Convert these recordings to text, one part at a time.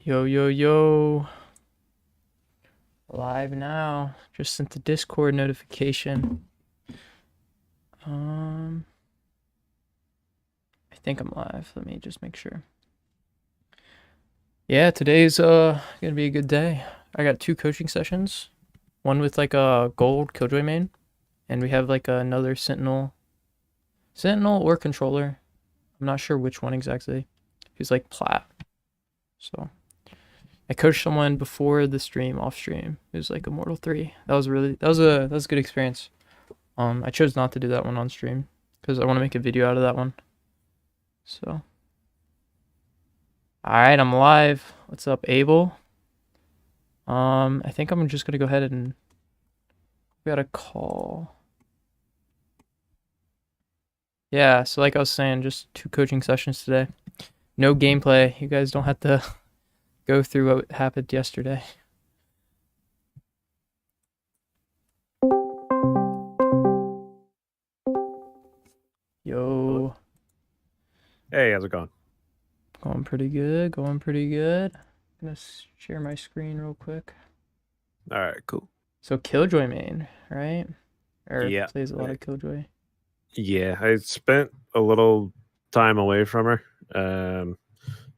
Yo, yo, yo. Live now. Just sent the Discord notification. I think I'm live. Let me just make sure. Yeah, today's gonna be a good day. I got 2 coaching sessions. One with like a gold Killjoy main, and we have like another Sentinel or controller. I'm not sure which one exactly. He's like plat. So I coached someone before the stream, off stream. It was like Immortal 3. That was a good experience. I chose not to do that one on stream because I want to make a video out of that one. So, all right, I'm live. What's up, Abel? I think I'm just gonna go ahead and we got a call. Yeah, so like I was saying, just 2 coaching sessions today. No gameplay. You guys don't have to go through what happened yesterday. Yo. Hey, how's it going? Going pretty good. Going pretty good. I'm gonna share my screen real quick. All right, cool. So Killjoy main, right? Or Yeah. plays a lot of Killjoy. Yeah, I spent a little time away from her,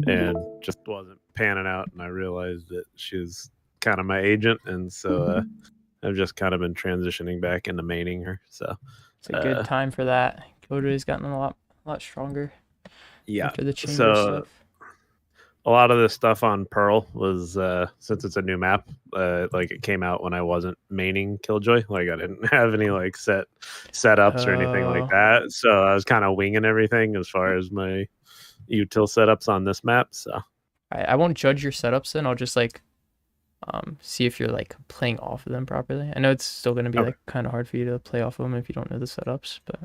and just wasn't panning out. And I realized that she was kind of my agent, and so I've just kind of been transitioning back into maining her. So It's a good time for that. Killjoy's gotten a lot stronger. Yeah. After the chamber stuff. A lot of this stuff on Pearl was since it's a new map, like it came out when I wasn't maining Killjoy. Like I didn't have any like setups or anything like that. So I was kind of winging everything as far as my util setups on this map. So I won't judge your setups then. I'll just like see if you're like playing off of them properly. I know it's still gonna be like kind of hard for you to play off of them if you don't know the setups, but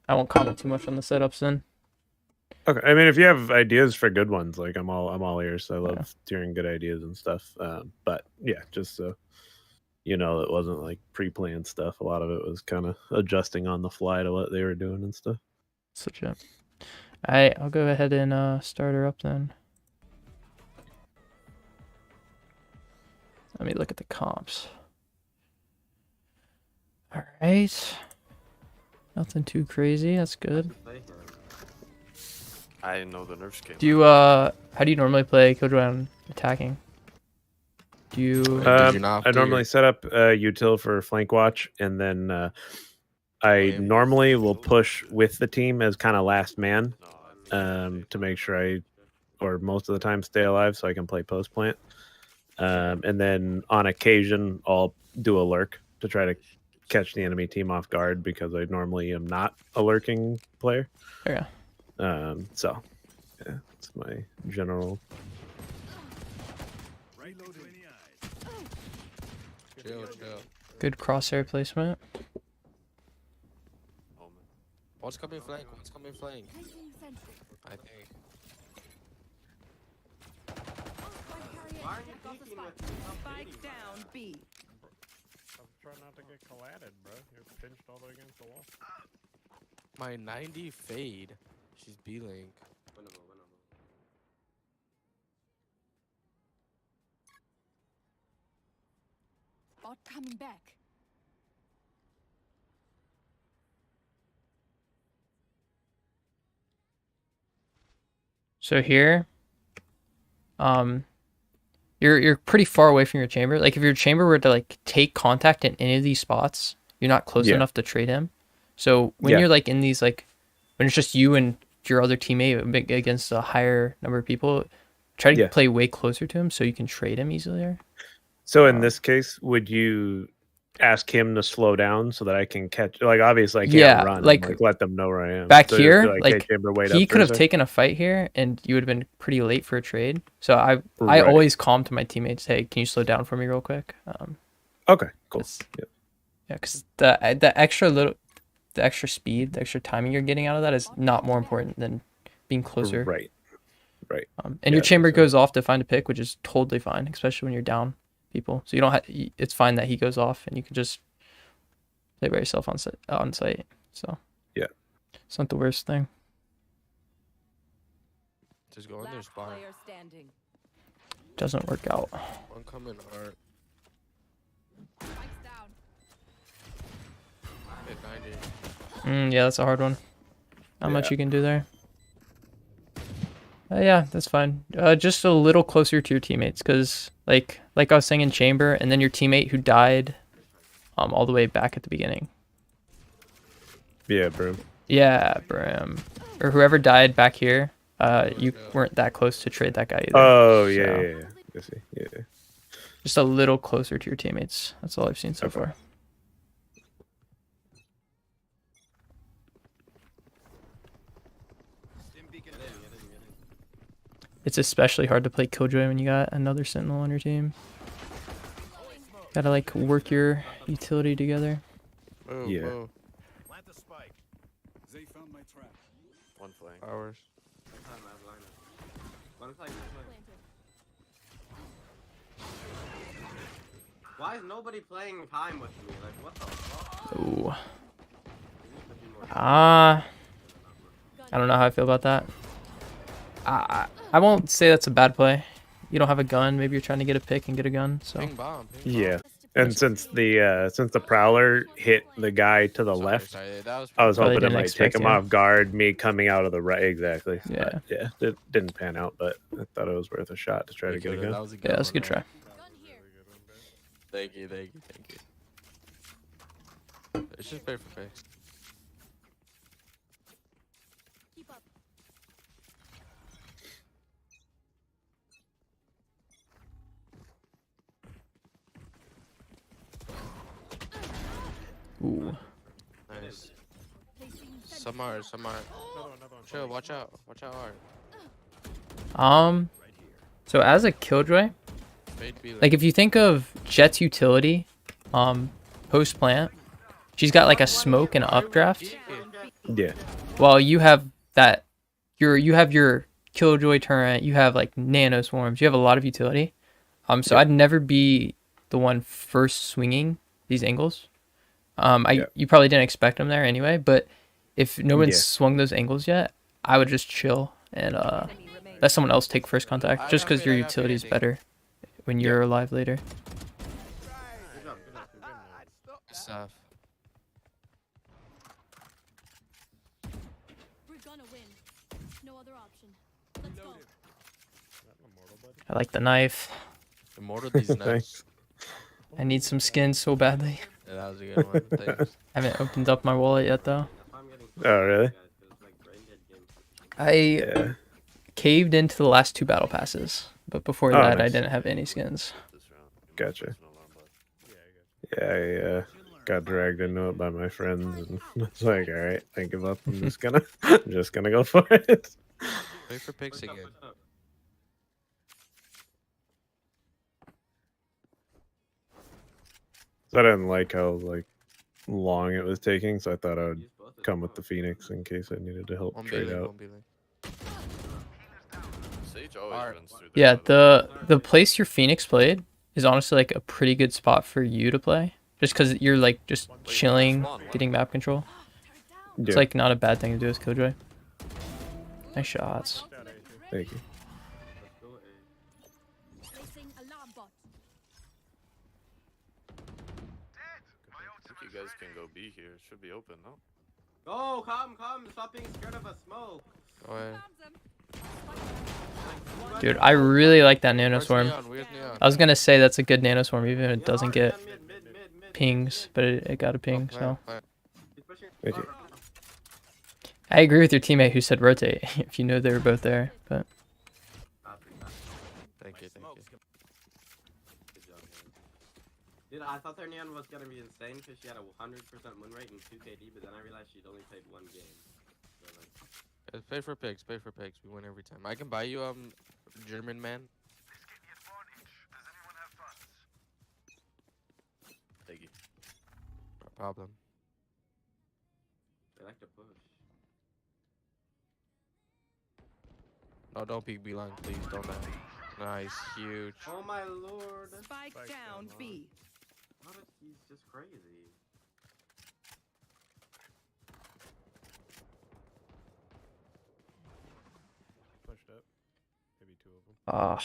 I won't comment too much on the setups then. Okay, I mean, if you have ideas for good ones, like I'm all ears. I love hearing good ideas and stuff. But yeah, just so you know, it wasn't like pre-planned stuff. A lot of it was kind of adjusting on the fly to what they were doing and stuff. Such a. Alright, I'll go ahead and start her up then. Let me look at the comps. Alright. Nothing too crazy, that's good. I didn't know the nerfs came. Do you how do you normally play Killjoy on attacking? Do you I normally set up util for flank watch, and then I normally will push with the team as kind of last man to make sure or most of the time stay alive so I can play post plant. And then on occasion I'll do a lurk to try to catch the enemy team off guard because I normally am not a lurking player. Yeah. So yeah, that's my general. Good crosshair placement. One's coming flank, one's coming flank. I think. Spike down B. I'm trying not to get colladed, bro. You're pinched all the way against the wall. My 90 fade. She's B-link. Bot coming back. So here, you're pretty far away from your chamber. Like if your chamber were to like take contact in any of these spots, you're not close enough to trade him. So when you're like in these like when it's just you and your other teammate against a higher number of people, try to play way closer to him so you can trade him easier. So in this case, would you ask him to slow down so that I can catch? Like obviously I can't run. Like let them know where I am. Back so here, like, like hey, he could have taken a fight here, and you would have been pretty late for a trade. So I always calm to my teammates, hey, can you slow down for me real quick? Okay, cool. Yeah, because the extra speed, the extra timing you're getting out of that is not more important than being closer. Right. And your chamber goes off to find a pick, which is totally fine, especially when you're down people. So you don't have. It's fine that he goes off, and you can just play by yourself on site. So yeah, it's not the worst thing. Just go in there, spawn. doesn't work out. One coming art. Spikes down. Hit 90. Yeah, that's a hard one. Not much Yeah. you can do there. Yeah, that's fine. Just a little closer to your teammates, because like I was saying in chamber, and then your teammate who died, all the way back at the beginning. Yeah, bro. Yeah, Brim, or whoever died back here. You weren't that close to trade that guy either. Oh yeah, so yeah, yeah. I see. Yeah. just a little closer to your teammates. That's all I've seen so Okay. far. It's especially hard to play Killjoy when you got another Sentinel on your team. Gotta like work your utility together. Move, Yeah. move. Plant the spike. They found my trap. One flank. Hours. Why is nobody playing time with me? Like, what the fuck? Ooh. I don't know how I feel about that. I won't say that's a bad play. You don't have a gun. Maybe you're trying to get a pick and get a gun. So Ping bomb. Ping Yeah. bomb. And since the prowler hit the guy to the left, Sorry, that was I was Probably hoping it didn't might take expect him you. off guard. Me coming out of the right, exactly. Yeah. But, yeah. It didn't pan out, but I thought it was worth a shot to try to get a gun. That was a good yeah, that's a one, good man. try. Thank you, thank you, thank you. It's just pay for pay. Keep up. Ooh. Nice. Placing Some art, some art. Chill, watch out art. So as a Killjoy, Fade be like if you think of Jet's utility, post plant, she's got like a smoke and an updraft. Yeah. Well, you have that. You have your Killjoy turret. You have like nano swarms. You have a lot of utility. So I'd never be the one first swinging these angles. You probably didn't expect them there anyway. But if no one's Yeah. swung those angles yet, I would just chill and let someone else take first contact. Just because your utility is better when you're alive later. Stuff. We're gonna win. No other option. Let's go. I like the knife. Immortal these nuts. Thanks. I need some skins so badly. Yeah, that was a good one. Thanks. I haven't opened up my wallet yet though. Oh, really? I Yeah. caved into the last 2 battle passes, but before Oh, that I nice. didn't have any skins. Gotcha. Yeah, I got dragged into it by my friends, and it's like, all right, I give up. I'm just gonna go for it. Wait for picks again. So I didn't like how long it was taking, so I thought I would come with the Phoenix in case I needed to help One trade B-link, out. one B-link. Sage always Art. runs through Yeah, the the place your Phoenix played is honestly like a pretty good spot for you to play, just because you're like just chilling, getting map control. It's Yeah, like not a bad thing to do as Killjoy. Nice shots. thank you. Placing alarm bot. I think you guys can go B here. It should be open, no? Go, come. Stop being scared of a smoke. Go ahead. Dude, I really like that nano Where's swarm. Neon? Where's Neon? I was gonna say that's a good nano swarm, even if it Yeah, doesn't hard, get yeah, mid. pings, but it got a ping. Oh, So plant. He's pushing. Thank you. I agree with your teammate who said rotate if you know they were both there. But Thank you, thank you. Good job, man. Dude, I thought their neon was gonna be insane because she had a 100% win rate and 2 KD, but then I realized she'd only played 1 game. So like, Pay for picks, pay for picks. We win every time. I can buy you German man. Thank you. No problem. they like to push. No, don't peek B line, please. Don't die. Nice, huge. Oh my lord. Spike down B. What is he's just crazy. Pushed up. Maybe 2 of them.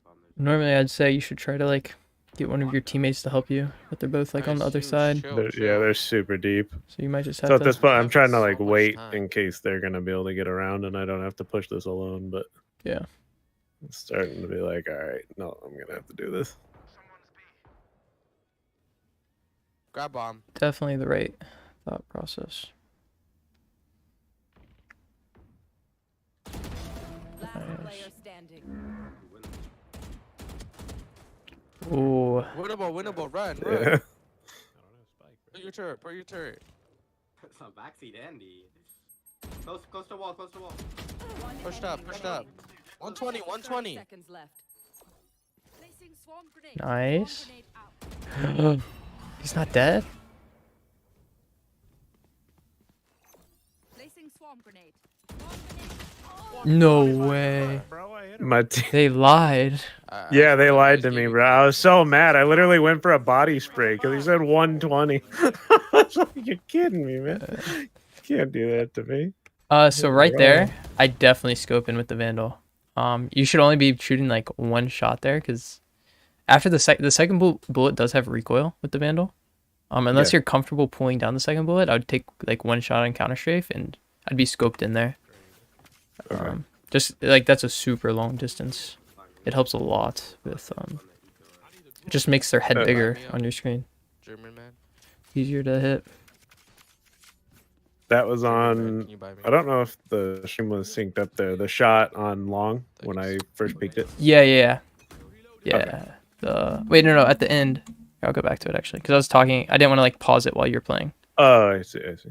bomb. Normally, I'd say you should try to like get one of your teammates to help you, but they're both like on the other side, Yeah, they're super deep. so you might just So have at this to. point, I'm trying to So like much wait time. in case they're gonna be able to get around, and I don't have to push this alone. But Yeah. it's starting to be like, all right, no, I'm gonna have to do this. Grab bomb. Definitely the right thought process. Last Nice. player standing. Ooh. Winnable. Run. Yeah. Put your turret. It's a backseat Andy. Close to wall. One Pushed enemy up. remaining. 120. Seconds left. Placing swarm grenade. Nice. Swarm grenade out. He's not dead? Placing swarm grenade. Swarm grenade. Oh, No way. Bro, I hit him. My team. They lied. Yeah, they lied to me, bro. I was so mad. I literally went for a body spray because he said 120. I was like, you're kidding me, man. You can't do that to me. So right there, I definitely scope in with the Vandal. You should only be shooting like one shot there, because after the second bullet does have recoil with the Vandal. Unless Yeah. you're comfortable pulling down the second bullet, I would take like one shot on counter strafe, and I'd be scoped in there. Okay. Just like that's a super long distance. It helps a lot with it just makes their head bigger on your screen. German man. Easier to hit. That was German man, on. can you buy me? I don't know if the stream was synced up there. The shot on long when I first peeked it. Yeah. Wait, no, at the end. I'll go back to it actually, because I was talking. I didn't want to like pause it while you're playing. Oh, I see. Last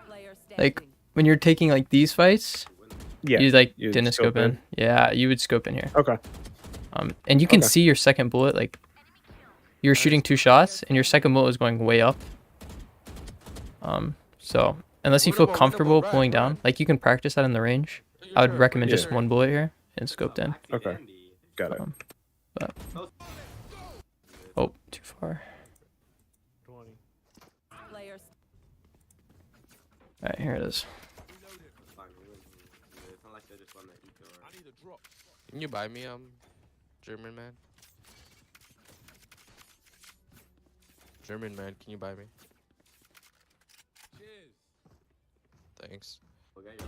player standing. Like when you're taking like these fights, Yeah. you like you'd didn't scope in. Yeah, you would scope in here. Okay. And you can Okay. see your second bullet. Like you're shooting 2 shots, and your second bullet is going way up. So unless you feel Winnable, comfortable run, pulling run. down, like you can practice that in the range. I would recommend just one bullet here and scoped in. Okay. Got it. Oh, too far. Players. All right, here it is. It's not like they just won the eco. I need a drop. Can you buy me German man? German man, can you buy me? Cheers. Thanks. Reloading.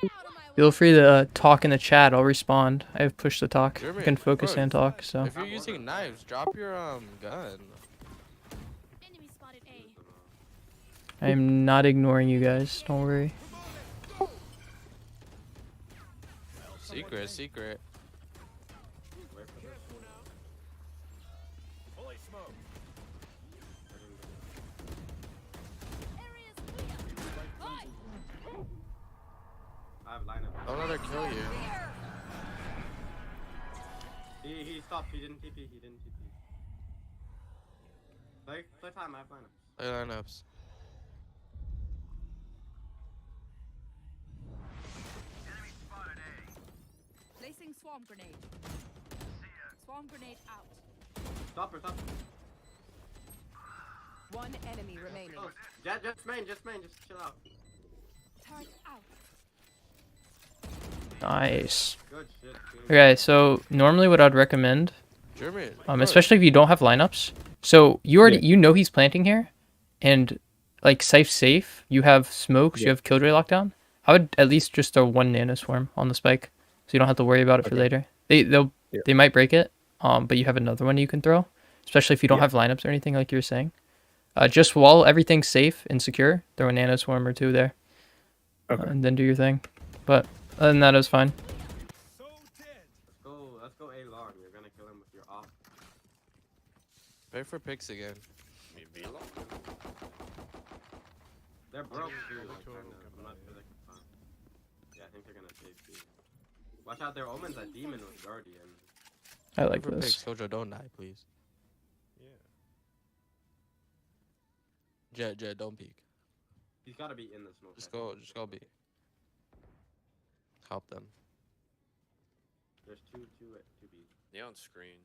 get out of my way. Feel free to talk in the chat. I'll respond. I have push to talk. You German, can focus bro, and talk. So If you're using knives, drop your gun. Enemy spotted A. I am not ignoring you guys. Don't worry. Secret. Fully smoked. Area's clear. Hi. I have lineup. Don't let her kill you. He stopped. He didn't TP. Play time. I have lineup. Play lineups. Placing swarm grenade. Swarm grenade out. Stop her. One enemy remaining. Oh, just main. Just chill out. Turret out. Nice. Good shit. Okay, so normally what I'd recommend, German. especially if you don't have lineups. So you already Yeah. you know he's planting here, and like safe. You have smokes. You Yeah. have Killjoy lockdown. I would at least just throw 1 nanoswarm on the spike, so you don't have to worry about it for Okay. later. They might break it, but you have another one you can throw, especially if you don't Yeah. have lineups or anything like you were saying. Just while everything's safe and secure, throw a nanoswarm or 2 there, Okay. and then do your thing. But other than that, it was fine. So dead. Let's go A long. You're gonna kill him with your off. Pay for picks again. Me Velo? They're broke too. Like, kinda. I'm not sure they can find. Yeah, I think they're gonna take B. Watch out, their Omen's a demon with Guardian. I like Pay for this. picks. Killjoy, don't die, please. Jet, don't peek. He's gotta be in the smoke. Just go B. Help them. There's two B. Yeah, on screen.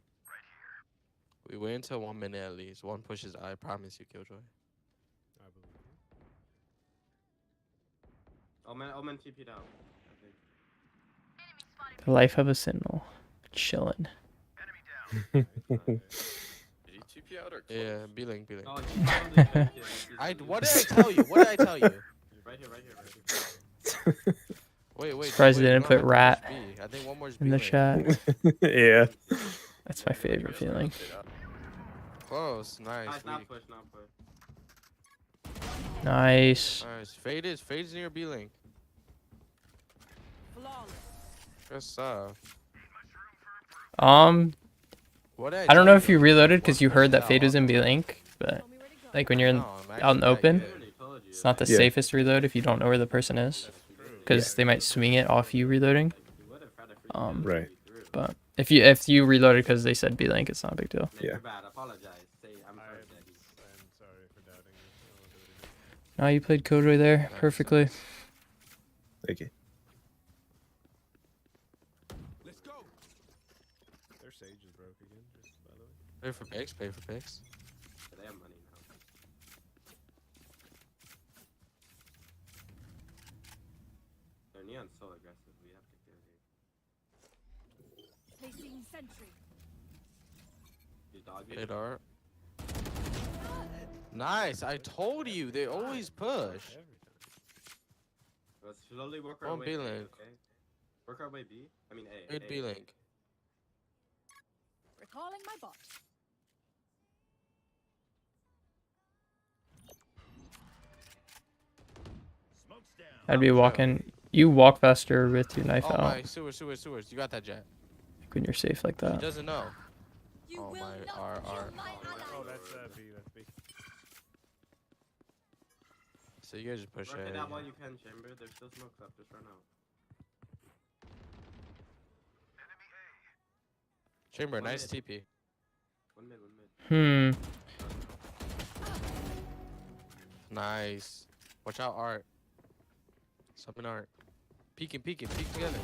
We wait until 1 minute at least. One pushes, I promise you, Killjoy. I believe you. Omen TP'd out. I think. The life of a sentinel. Chilling. Did he TP out or Yeah, close? B-Link, B-Link. Oh, he's on this fake kid. What did I tell you? What did I tell you? Right here, right here, right here. Wait. Surprised wait, they we didn't don't put have to rat push B. I think one more is in the B-Link. chat. Yeah. That's my favorite feeling. Close, nice. Nice, not weak. push, not push. Nice. Nice. Fade's near B-Link. Flawless. Good stuff. What did I don't know tell if you What reloaded because you heard that pushed Fade was out? in B-Link, but Tell me where to go. like when you're in No, I'm out in the actually open, that good. Literally told you. it's not the Yeah. safest reload if you don't know where the person is, because they might swing it off you reloading. You would have tried to free Um, you Right. through. But if you reloaded because they said B-Link, it's not a big deal. Nick, Yeah. you're bad. Apologize. Say I'm sorry, Daddy. I'm sorry for doubting you. I won't do it again. No, you played Killjoy there perfectly. Thank you. Let's go. Their sage is broke again, just by the way. Pay for picks, pay for picks. They have money now. Their neon's so aggressive. We have to kill him. Placing sentry. You dog it. Fade art. Nice. I told you they always push. Let's slowly work our Don't way be B, like- okay? Work our way B. I mean A. Good A. B-Link. Recalling my bot. Smoke's down. I'd be walking. You walk faster with your knife Oh out my, sewers. You got that, Jet. like when you're safe like He that. doesn't know. You Oh will my, not R. kill my Oh, ally. that's B. That's B. So you guys just push Work A. it out while you can, Chamber. There's still smokes up. Just run out. Chamber, One nice mid. TP. One mid. Nice. Watch out, Art. Something Art. Peeking, peek together.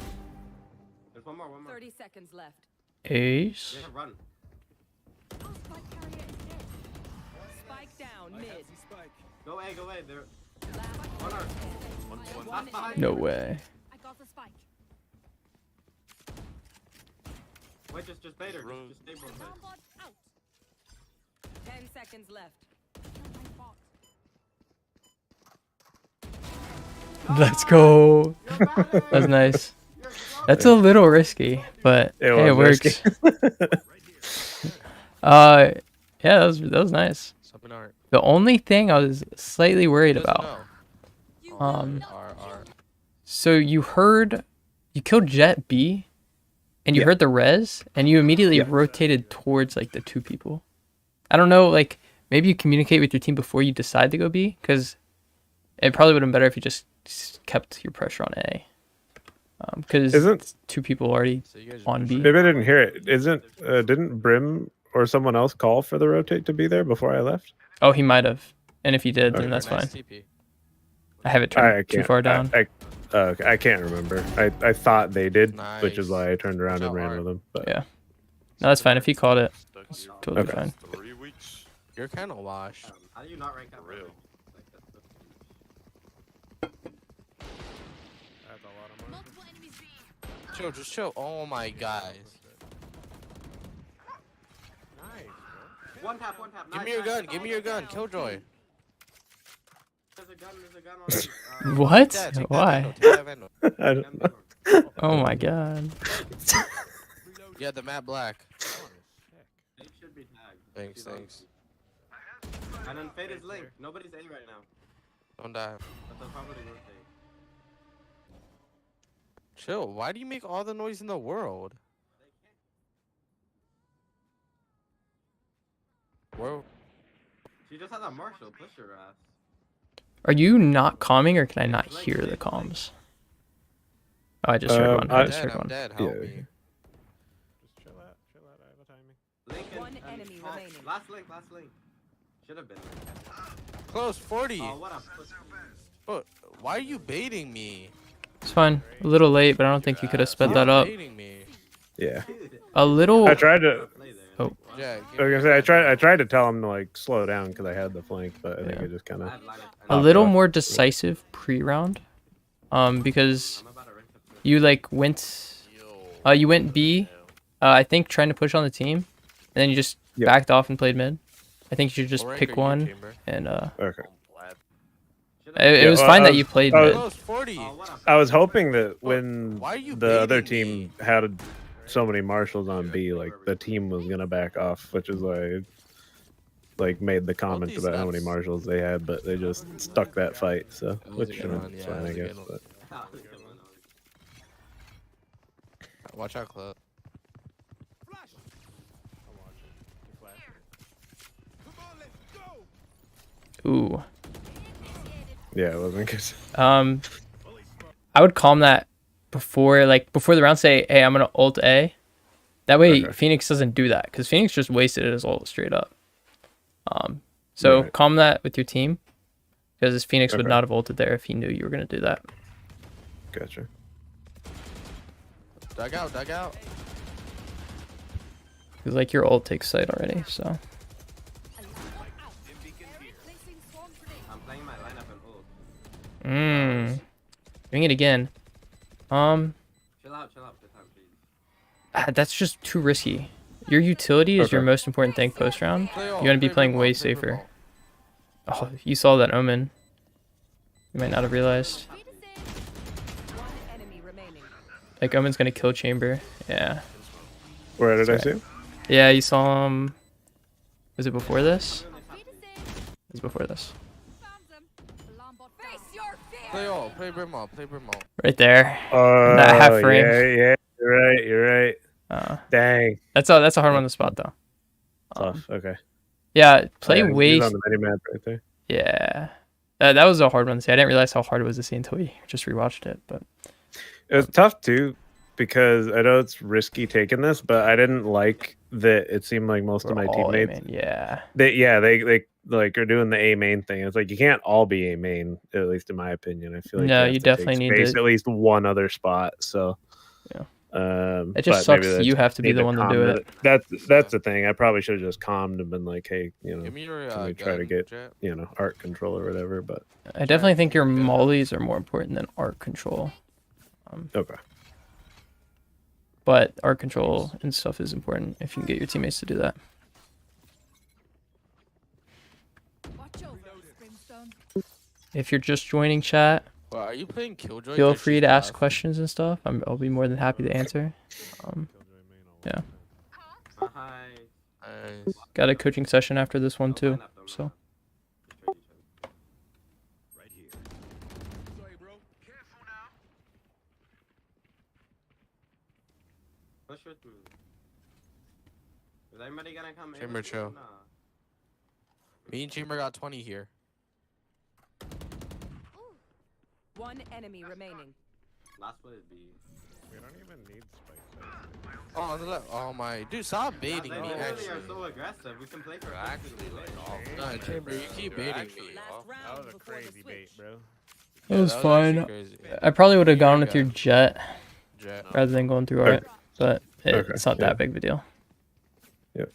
There's one more. 30 seconds left. Ace. Yeah, run. Oh, spike carrier is dead. Spike down I mid. have the spike. Go A, go A. There. Last One player art. standing. Last behind. No way. I got the spike. Wait, just bait her. Run. Just stay both Alarm sides. bot out. 10 seconds left. Kill my bot. Let's go. You're bad. That's nice. You're so That's a little risky, but It hey, it was works. risky. Yeah, that was nice. Something Art. The only thing I was slightly worried Doesn't about. know. You Um, will not R. kill. So you killed Jet B, and you Yeah. heard the res, and you immediately Yeah. rotated towards like the two people. I don't know, like maybe you communicate with your team before you decide to go B, because it probably would have been better if you just kept your pressure on A. Because Isn't two people already So you guys just on push B. A. maybe I didn't hear it? Isn't didn't Brim or someone else call for the rotate to be there before I left? Oh, he might have, and if he did, then Okay. that's Nice fine. TP. I have it I turned too can't. far down. I can't remember. I thought they did, which is Nice. why I turned around Watch and out, ran Art. with them. But Yeah. No, that's fine. If he called it, Stuck it's here totally Okay. fine. 3 weeks. You're kind of washed. How do you not rank up? For real. Like, that's the- that's a lot of money. Multiple enemies B. Chill, just chill. Oh my guys. Nice, One tap. Give Nice, me your nice. gun. Give me your gun. Killjoy. There's a gun already. What? Take that Why? Vandal, take that Vandal. bro. I don't know. Oh my god. Yeah, the matte black. They should be tagged. Thanks, See those? thanks. And then fade is link. Nobody's A right now. Don't die. But they'll probably rotate. Chill. Why do you make all the noise in the world? Where? She just had a Marshall. Push her ass. Are you not calming, or can I not hear the comms? Oh, I just heard one. I I'm just dead. heard I'm one. dead. Help Yeah. me. Just chill out. Chill out. I have a timing. Link and, One and enemy Paul. remaining. Last link. Should have been. Close 40. Oh, what a pussy. But why are you baiting me? It's fine. A little late, but I don't think you could have sped that up. Baiting me. Yeah. A little. I tried to. Play there. Oh. Yeah. I was gonna say I tried to tell him to like slow down because I had the flank, but I think Yeah. it just kind of. I'd line up. A Oh, little God. more decisive pre-round. Because I'm about to rank up to you like went You went B. I think trying to push on the team, and then you just Yeah. backed off and played mid. I think you should just What rank pick are you, one, Chamber? and Okay. Plat. it Yeah, was well, fine I that was- you played I was- mid. Oh, it's 40. Oh, what up? I was hoping that when Why are you the other baiting team me? had so many marshals on B, like the team was gonna back off, which is why I like made the comment these about how many nuts. marshals they had, but they just stuck that fight. So, That was a which good should have one, been yeah, fine, that I was a guess. good one. But Watch out, club. Flash. Come on, let's go. Ooh. yeah, it wasn't good. I would calm that before the round. Say, hey, I'm gonna ult A. That way, Okay. Phoenix doesn't do that because Phoenix just wasted his ult straight up. So Right. calm that with your team because Phoenix would Okay. not have ulted there if he knew you were gonna do that. Gotcha. Dug out, dug out. Because like your ult takes sight already. So Placing swarm grenade. I'm playing my lineup and ult. doing it again. Chill out, good time, please. That's just too risky. Your utility is your Okay. most important thing post round. Play You all, want to be play playing remote, way play safer. remote. Oh, you saw that omen. You might not have realized. One enemy remaining. Like omen's gonna kill chamber. Yeah. Where did I That's see right. him? Yeah, you saw him. Was it before this? It was before this. Found them. Alarm bot down. Face your fear. Play all, play remote, play remote. Right there. Oh, That half frame. Yeah, you're right. Dang. That's a hard one to spot though. Tough. Okay. Yeah, play Yeah, he's way. on the mini map right there. Yeah. That was a hard one to see. I didn't realize how hard it was to see until we just rewatched it. But It was tough too because I know it's risky taking this, but I didn't like that. It seemed like most of we're my all teammates, aiming. Yeah. they like are doing the A main thing. It's like you can't all be A main, at least in my opinion. I feel like No, have you to take definitely need space to- at least one other spot. So Yeah. but It just maybe sucks. that's- You have to be need the one to calm do it. That's the thing. I probably should have just calmed and been like, hey, Give me your can we try to gun, get Jet. art control or whatever. But I definitely think your mollies are more important than art control. okay. But art control and stuff is important if you can get your teammates to do that. Watch over, Brimstone. If you're just joining chat, Well, are you playing Killjoy? feel 'Cause free she's to ask left. questions and stuff. I'll be more than happy to answer. Yeah. Hi. Nice. Got a coaching session after this one too. So Right here. Sorry, bro. Careful now. Push with me. Is everybody gonna come in? Chamber with me? chill. Nah. Me and Chamber got 20 here. One enemy remaining. Last one is B. We don't even need spikes. Oh, on the left. Oh my, dude, stop baiting They me. really Actually, are so aggressive. We can play for Actually, like off. no, Chamber, you keep baiting me. Last round before the switch. bro. it was that fine. actually crazy. I probably would have gone with your Yeah. jet Jet. rather than going through Okay. art, but Okay, it's not yeah. that big of a deal. Yep.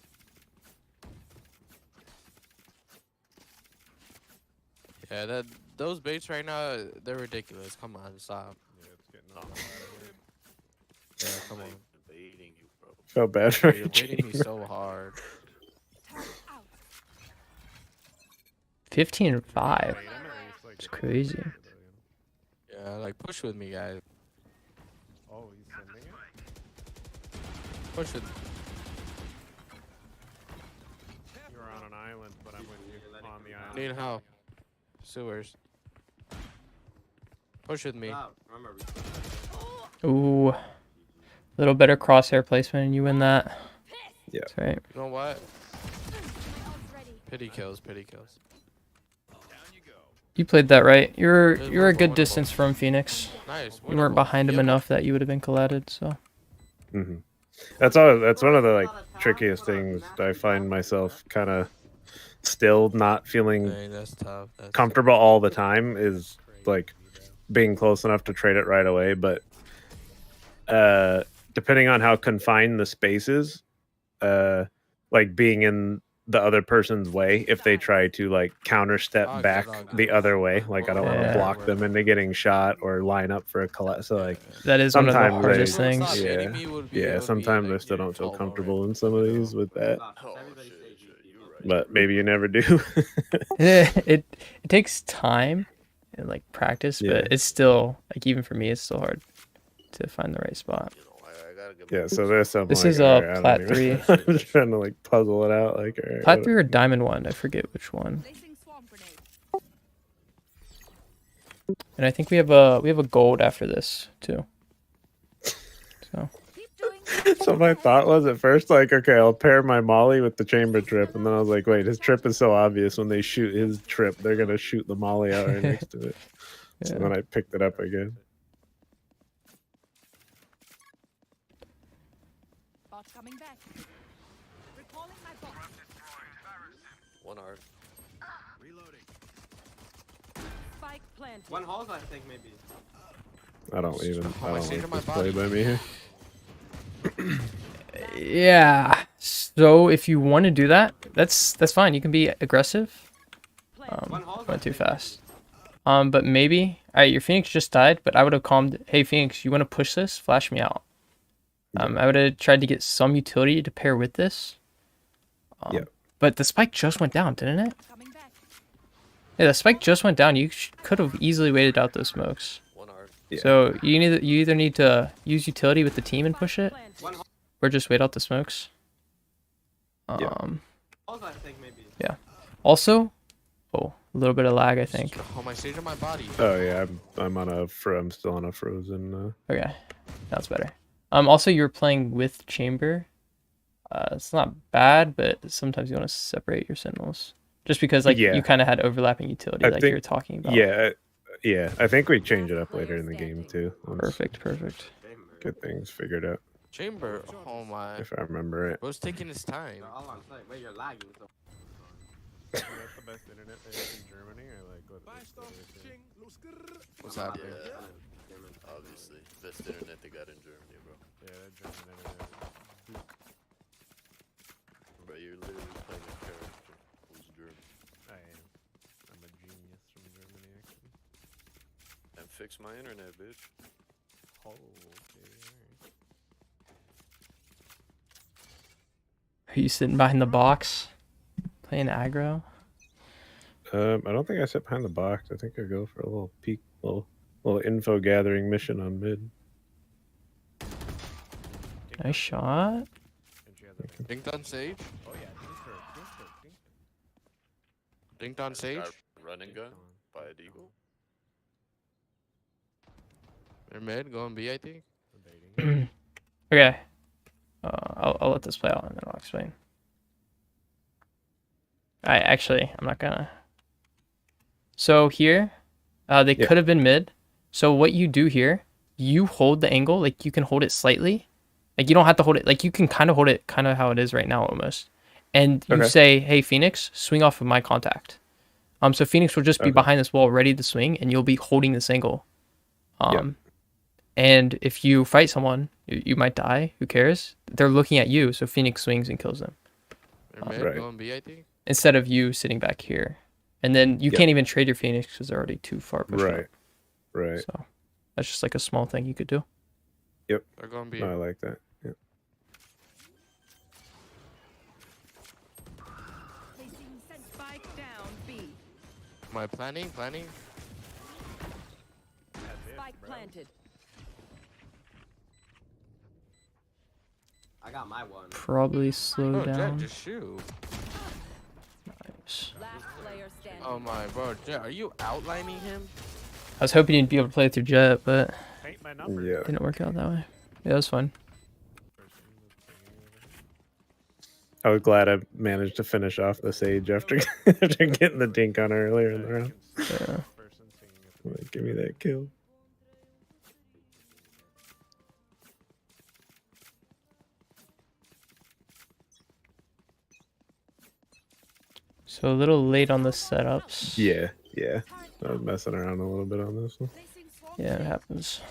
Yeah, those baits right now, they're ridiculous. Come on, stop. Yeah, come on. Debating you, bro. Felt bad for You're you. baiting me so hard. 15 and 5. It's crazy. Yeah, like push with me, guys. Oh, he's sending it? Push with. You're on an island, but I'm with you on the island. Need help. Sewers. Push with me. Stop. Remember, we Ooh. Little better crosshair placement and you win that. Yeah. That's right. You know what? My ult's ready. Pity kills, pity kills. You played that right. You're Good a one, good winnable. distance from Phoenix. Nice. You weren't winnable. behind him Yep. enough that you would have been collided, so hmm That's one of the like trickiest things. I find myself kind of still not feeling Dang, that's tough. That's comfortable all the time. Is like being close enough to trade it right away, but depending on how confined the space is, like being in the other person's way if they try to like counter step back the other way. Like I don't want to Yeah. block them into getting shot or line up for a collapse. So like That is one of the sometimes hardest they- things. yeah, sometimes I still don't feel comfortable in some of these with that. Oh, Everybody shit, says shit, you're right. But maybe you never do. it takes time and like practice, Yeah. but it's still like even for me, it's still hard to find the right spot. You know, I gotta get Yeah, so this I'm This like, is, alright, I don't Plat even- 3. I'm just trying to like puzzle it out. Like, alright, Plat what- 3 or Diamond 1, I forget which one. Placing swarm grenade. And I think we have a gold after this too. So Keep doing So my thought was at first like, okay, I'll pair my molly with the chamber trip, and then I was like, wait, his trip is so obvious. When they shoot his trip, they're gonna shoot the molly out right next to it. So yeah. then I picked it up again. Bot coming back. Recalling my bot. one art. Spike planted. One halls, I think maybe. I don't even. Oh, I I don't saved like my this play body. by me here. Yeah. So if you want to do that, that's fine. You can be aggressive. One halls, I Went too think, fast. But maybe. All right, your Phoenix just died, but I would have calmed. Hey, Phoenix, you want to push this? Flash me out. I would have tried to get some utility to pair with this. Yeah. But the spike just went down, didn't it? Coming back. Yeah, the spike just went down. You could have easily waited out those smokes. One art. Yeah. So you either need to use utility with the team and push it, Planted. One halls, or just wait out the smokes. Yeah. I think maybe. Also, a little bit of lag, I think. Oh, my stage on my body. Oh yeah, I'm on a. I'm still on a frozen. Okay, that's better. Also, you're playing with chamber. It's not bad, but sometimes you want to separate your sentinels, just because like Yeah. you kind of had overlapping utility, I like you think- were talking about. Yeah, yeah. I think we change it up later in the game too. Once Perfect. Chamber. Get things figured out, Chamber. Oh my. if I remember it. Bro's taking his time. They're all on site. Wait, you're lagging. So. That's the best internet in Germany, or like what? What's happening? Yeah, obviously. Best internet they got in Germany, bro. Yeah, that German internet. Bro, you're literally playing a character who's German. I am. I'm a genius from Germany, actually. And fix my internet, bitch. Oh, okay. Alright. Are you sitting behind the box, playing aggro? I don't think I sit behind the box. I think I go for a little peek, little info gathering mission on mid. Nice shot. Dinked on Sage. Oh yeah, Dinked on Sage. Got running gun by a deagle. They're mid, going B, I think. Okay. I'll let this play out and then I'll explain. I'm not gonna. So here, they Yeah. could have been mid. So what you do here, you hold the angle, like you can hold it slightly. Like you don't have to hold it, like you can kind of hold it kind of how it is right now almost. And you Okay. say, hey, Phoenix, swing off of my contact. So Phoenix will just be Okay. behind this wall ready to swing and you'll be holding this angle. Yep. And if you fight someone, you might die. Who cares? They're looking at you, so Phoenix swings and kills them They're mid, Right. going B, I think. instead of you sitting back here. And then you Yep. can't even trade your Phoenix because they're already too far pushed Right, up. right. So that's just like a small thing you could do. They're going B. No, I like that. Yeah. Placing sensor. Spike down B. Am I planning? Planning? Spike planted. I got my one. Probably slow Oh, Jet, down. just shoot. Nice. Last player standing. Oh my, bro. Jet, are you outlining him? I was hoping you'd be able to play through Jet, but Paint my it didn't work out that way. Yeah, it was fun. I was glad I managed to finish off the Sage after, after getting the dink on her earlier in the round. Yeah. Like, give me that kill. So a little late on the setups. Yeah, yeah. I was messing around a little bit on this one. Placing swarm Yeah, it grenade. happens.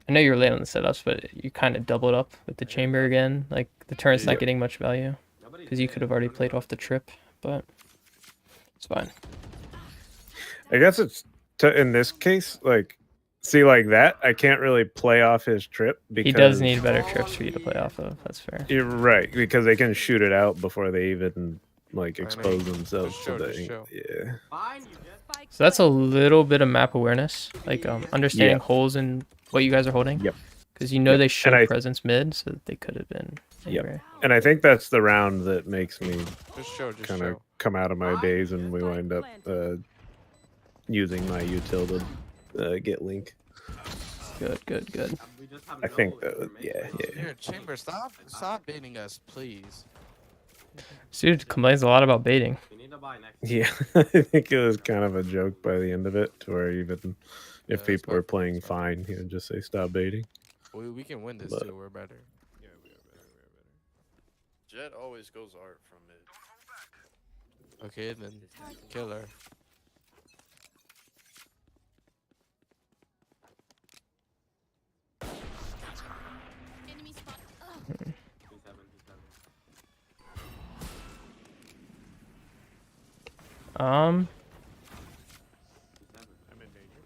I know you're late on the setups, but you kind of doubled up with the chamber again. Like the turret's not Yep. getting much value Nobody's because you dead. could have already None played of off the trip, but it's fine. I guess it's in this case, like, see, like that, I can't really play off his trip because He does need better trips for you to play off of. That's fair. You're right, because they can shoot it out before they even like I know. expose themselves Just to chill, the just chill. yeah. Fine, you just Spike So that's a planted. little bit of map awareness, like understanding Yeah. holes in what you guys are holding. Yep. Because you know Yep. they And showed I- presence mid, so that they could have been Yep. anywhere. And I think that's the round that makes me Just chill, just kind of chill. come out of my days and we wind up using my util to get link. Good, good, good. we just have I no think information. yeah. Here, Chamber, stop baiting us, please. This dude complains a lot about baiting. You need to buy next. Yeah, I think it was kind of a joke by the end of it, to where even if Yeah, people were it's fine, playing it's fine. fine, he would just say stop baiting. We can win this But- too. We're better. Yeah, we are better, Jet always goes art from mid. Okay, then killer. Enemy spot. Ugh. 27. Um, I'm in danger.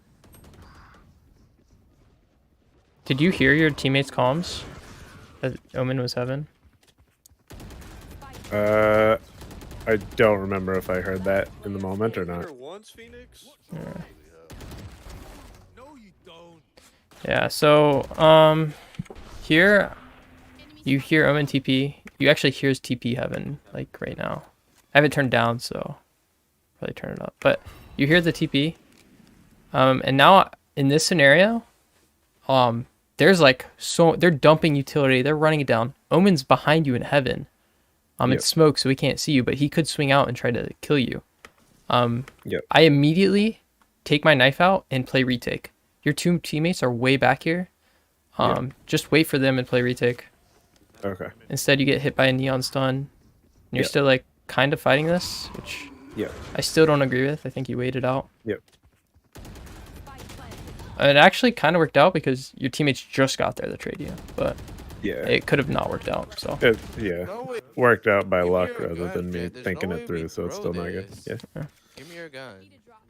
did you hear your teammates' comms that Omen was having? I don't remember if I heard that in the moment or not. Here once, Phoenix. Yeah. No, you don't. Yeah. So here you hear Omen TP. You actually hear his TP heaven like right now. I have it turned down, so probably turn it up. But you hear the TP. And now in this scenario, there's like they're dumping utility. They're running it down. Omen's behind you in heaven. Yep. It's smoke, so he can't see you, but he could swing out and try to kill you. Yep. I immediately take my knife out and play retake. Your two teammates are way back here. Just wait for them and play retake. Okay. Instead, you get hit by a neon stun. And you're Yep. still like kind of fighting this, which Yeah. I still don't agree with. I think you waited out. Yep. Spike planted. It actually kind of worked out because your teammates just got there to trade you, but Yeah. it could have not worked out. So Yeah. No way. Worked out by Give me luck your rather gun, than me Jet. There's thinking no way it through, we so it's throw still not good. this. Yeah. Give me your gun. Need a drop.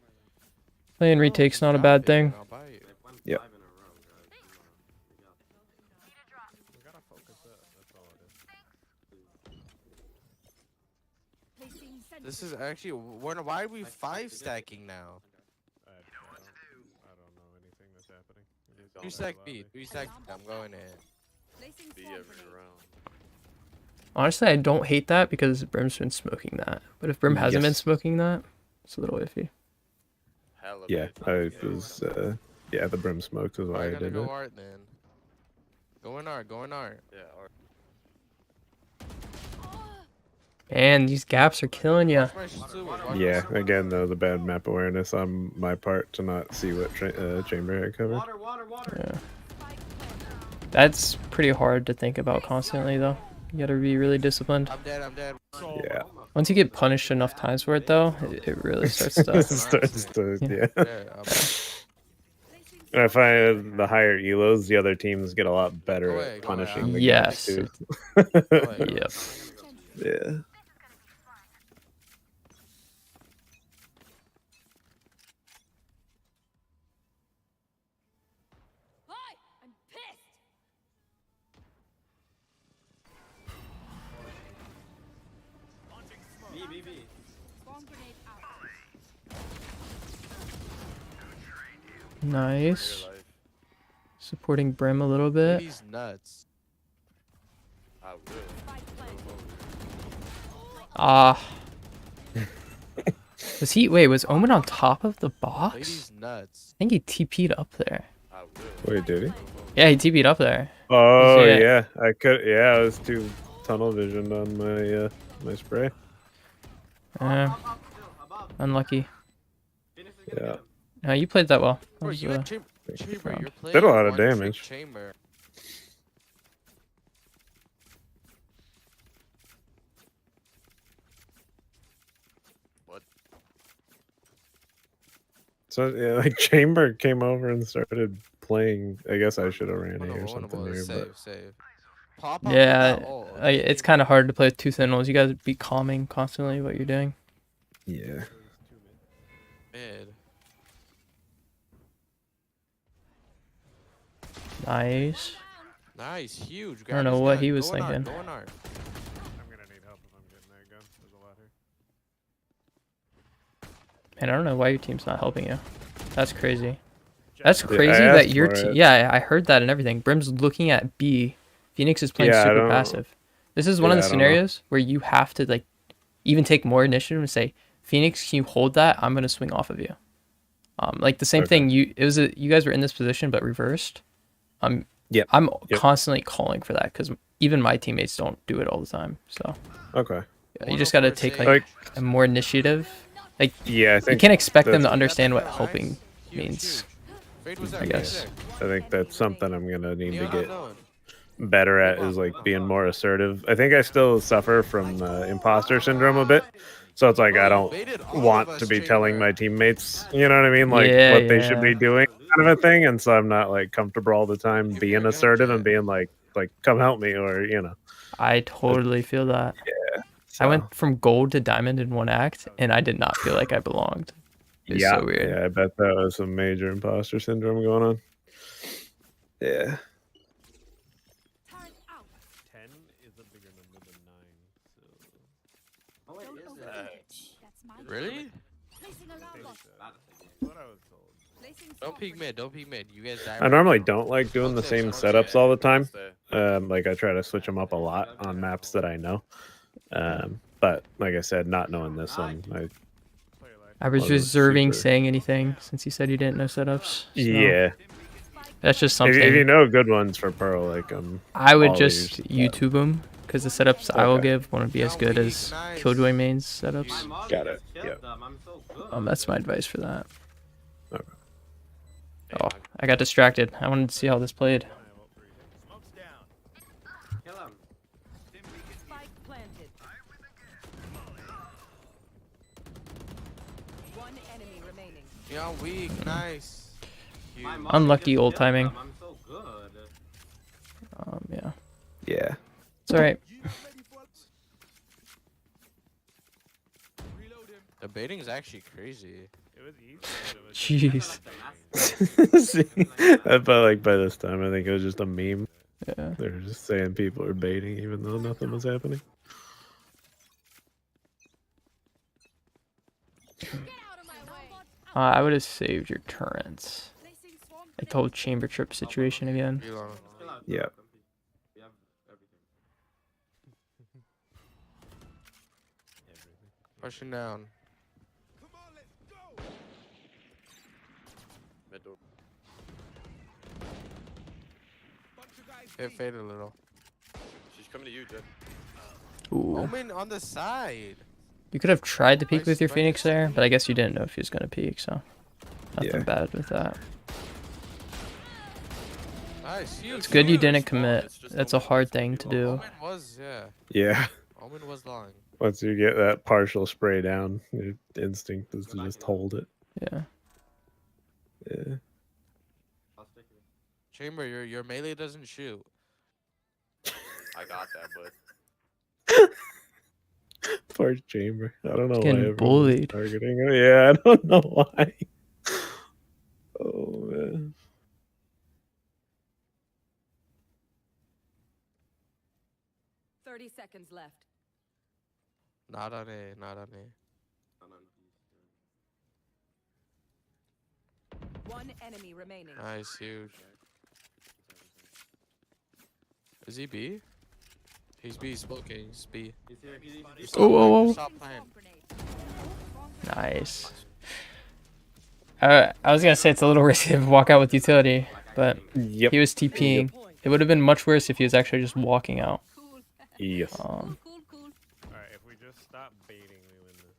playing No, retake's just not a drop bad it thing. and I'll buy it. They've won Yep. 5 in a row, guys. We gotta focus up. That's all it is. Placing sentry. This is actually why are we 5 stacking now? I don't know anything that's happening. You just don't 3 stack allow B. me. 3 stack. I'm going in. Placing B swarm every grenade. round. Honestly, I don't hate that because Brim's been smoking that. But if Brim hasn't been Yes. smoking that, it's a little iffy. Hella Yeah. bad. I was yeah, the brim smokes is why I I gotta did go it. art then. Go in art. Go in art. Yeah, art. Man, these gaps are killing you. Watch my sewer, watch my Yeah, sewer. again, though, the bad map awareness on my part to not see what chamber had covered. Water, water, water. Yeah. Spike planted. That's pretty hard to think about constantly, though. You gotta be really disciplined. I'm dead. I'm dead. Yeah. Once you get punished enough times for it, though, it really starts It to. starts to, yeah. Yeah, I'm Placing And I find the higher elos, the other teams get a lot better Go away, at go away, punishing I'm the Yes. guys, too. Go ahead. Yep. Yeah. Hi! I'm pissed! B, B, B. Swarm grenade out. Nice. Real life. Supporting Brim a little bit. He's nuts. I will. Spike planted. Ah. Was Omen on top of the box? Lady's nuts. I think he TP'd up there. I will. Wait, did he? Yeah, he TP'd up there. Oh, Yeah. yeah. I could. Yeah, I was too tunnel visioned on my my spray. Uh, Up, still, above. unlucky. Phoenix is gonna Yeah. get him. No, you played that well. That Bro, was, you had chamber. Chamber, round. you're playing. Did a lot of one-trick damage. Chamber. What? So yeah, like Chamber came over and started playing. I guess I should have ran A or Winnable, something winnable. here, Save, but save. Pop up Yeah, with that ult. it's kind of hard to play with two sentinels. You guys be calming constantly what you're doing. yeah. Mid. Nice. Nice, huge. I don't know what he was Go in thinking. Go in art. I'm gonna need help if I'm getting that gun. There's a lot here. Man, I don't know why your team's not helping you. That's crazy. That's Yeah, crazy I that asked your for team. it. Yeah, I heard that and everything. Brim's looking at B. Phoenix is playing Yeah, I super don't- passive. This is one of Yeah, the I don't know. scenarios where you have to like even take more initiative and say, Phoenix, can you hold that? I'm gonna swing off of you. Like the same Okay. thing. You guys were in this position but reversed. Yep. I'm Yep. constantly calling for that because even my teammates don't do it all the time. So Okay. you just gotta take like a more initiative. Like Yeah, I you think can't expect them to that's- understand what Nice. helping Huge, means. huge. Fade was there, I fade was guess. there. I think that's something I'm gonna need to Neon get unknown. better at, is like being more assertive. I think I still suffer from imposter syndrome a bit, so it's like I don't want to be telling my teammates, you know what I mean, like Yeah, what they should yeah. be doing, kind of a thing. And so I'm not like comfortable all the time Give me being your gun, assertive Jet. and being like come help me, or you know. I totally feel that. I So, went from gold to diamond in one act, and I did not feel like I belonged. It's yeah, so weird. yeah, I bet that was some major imposter syndrome going on. Yeah. Turn out. 10 is a bigger number than 9, so Oh wait, Don't is overthink it? it. That's my Really? Placing alarm bot. what I was told. Placing Don't swarm peek grenade. mid. Don't peek mid. You guys die. I normally don't like doing the same setups all the time. Stay. Like I try to switch them up a lot on maps that I know. But like I said, not knowing this one, I was Wasn't reserving super- saying anything since you said you didn't know setups. So yeah. that's just If something you know good ones for Pearl, like I would all just these- YouTube them because the setups I will Okay. give won't be as good as Killjoy mains setups. Got it. Killed Yep. them. I'm so good. That's my advice for that. Okay. Oh, I got distracted. I wanted to see how this played. Smoke's down. Kill him. Spike planted. One enemy remaining. Yeah, weak. Nice. My Huge. mom Unlucky just old killed timing. them. I'm so good. Yeah, Yeah. it's all right. Reload him. The baiting is actually crazy. It was easy. Jeez. But like by this time, I think it was just a meme. Yeah. They were just saying people are baiting, even though nothing was happening. Get out of my way. I would have saved your turrets. Placing swarm Like the whole chamber trip situation again. Reload. Kill out. Yeah. We have everything. Pushing down. Come on, let's go. Mid door. Bunch of guys. Hit fade a little. She's coming to you, Jet. Ooh. Omen on the side. You could have tried to peek Nice, with your nice. Phoenix there, but I guess you didn't know if he was gonna peek, so nothing Yeah. bad with that. Nice. Huge. It's good you huge. didn't commit. That's a hard thing to do. Omen was, yeah. Yeah. Omen was lying. Once you get that partial spray down, your instinct is to just hold it. Yeah. Yeah. I'll stick it. Chamber, your melee doesn't shoot. I got that, but First chamber. I don't know why Getting everyone's bullied. targeting him. Yeah, I don't know why. Oh man. 30 seconds left. Not on A. Not on A. Hold on. One enemy remaining. Nice. Huge. Is he B? He's B. Smoking. He's B. He's here. He's Oh, oh, oh. Stop playing. swarm grenade. Nice. I was gonna say it's a little risky to walk out with utility, but Yep. he was TPing. It would have been much worse if he was actually just walking out. Cool. Yes. Cool, cool. Alright, if we just stop baiting, we win this.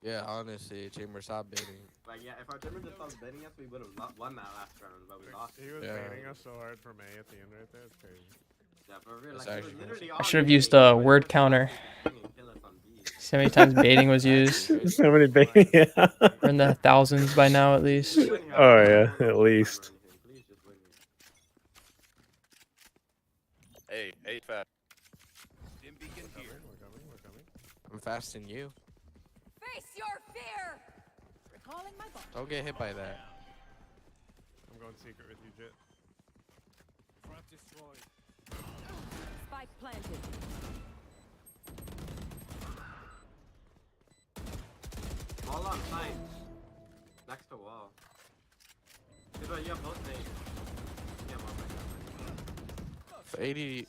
Yeah, honestly, Chamber, stop baiting. Like, yeah, if our Timber just stopped betting us, we would have won that last round, but we lost. He was Yeah. baiting us so hard from A at the end right there. It's crazy. Yeah, for real. That's Like, it was actually literally I on should have A, used but a he word was counter. fucking kill us on B. See how many times baiting was used? So many baiting. Yeah. We're in the thousands by now at least. Oh yeah, at least. Please just win A fast. Stim beacon here. We're coming. I'm faster than you. Face your fear. Recalling my bot. Don't get hit by that. I'm going secret with you, Jet. Front destroyed. Spike planted. Wall on site. Next to wall. Dude, you have both nades. Yeah, one back up. 80.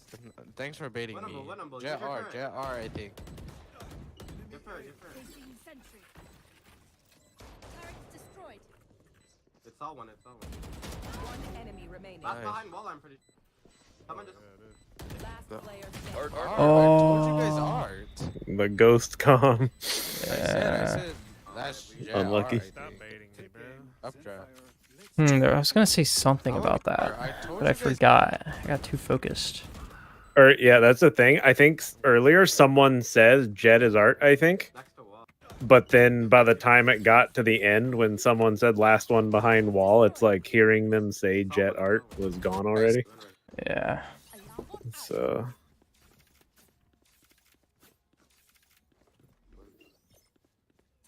Thanks for baiting me. Winnable. Jet R, Jet R, I think. Give her. Placing sentry. Turret destroyed. It's all one. One enemy remaining. Last Nice. behind wall, I'm pretty. Someone just. Last player Art, standing. art, Oh. I told you guys art. The ghost calm. I said that's Jet Unlucky. R, I Stop think. baiting me, bro. Updraft. I was gonna say something about that, but I forgot. I got too focused. Or yeah, that's the thing. I think earlier someone says Jet is art. I think, Next to wall. but then by the time it got to the end, when someone said last one behind wall, it's like hearing them say Jet art was gone already. Yeah. Alarm bot out. So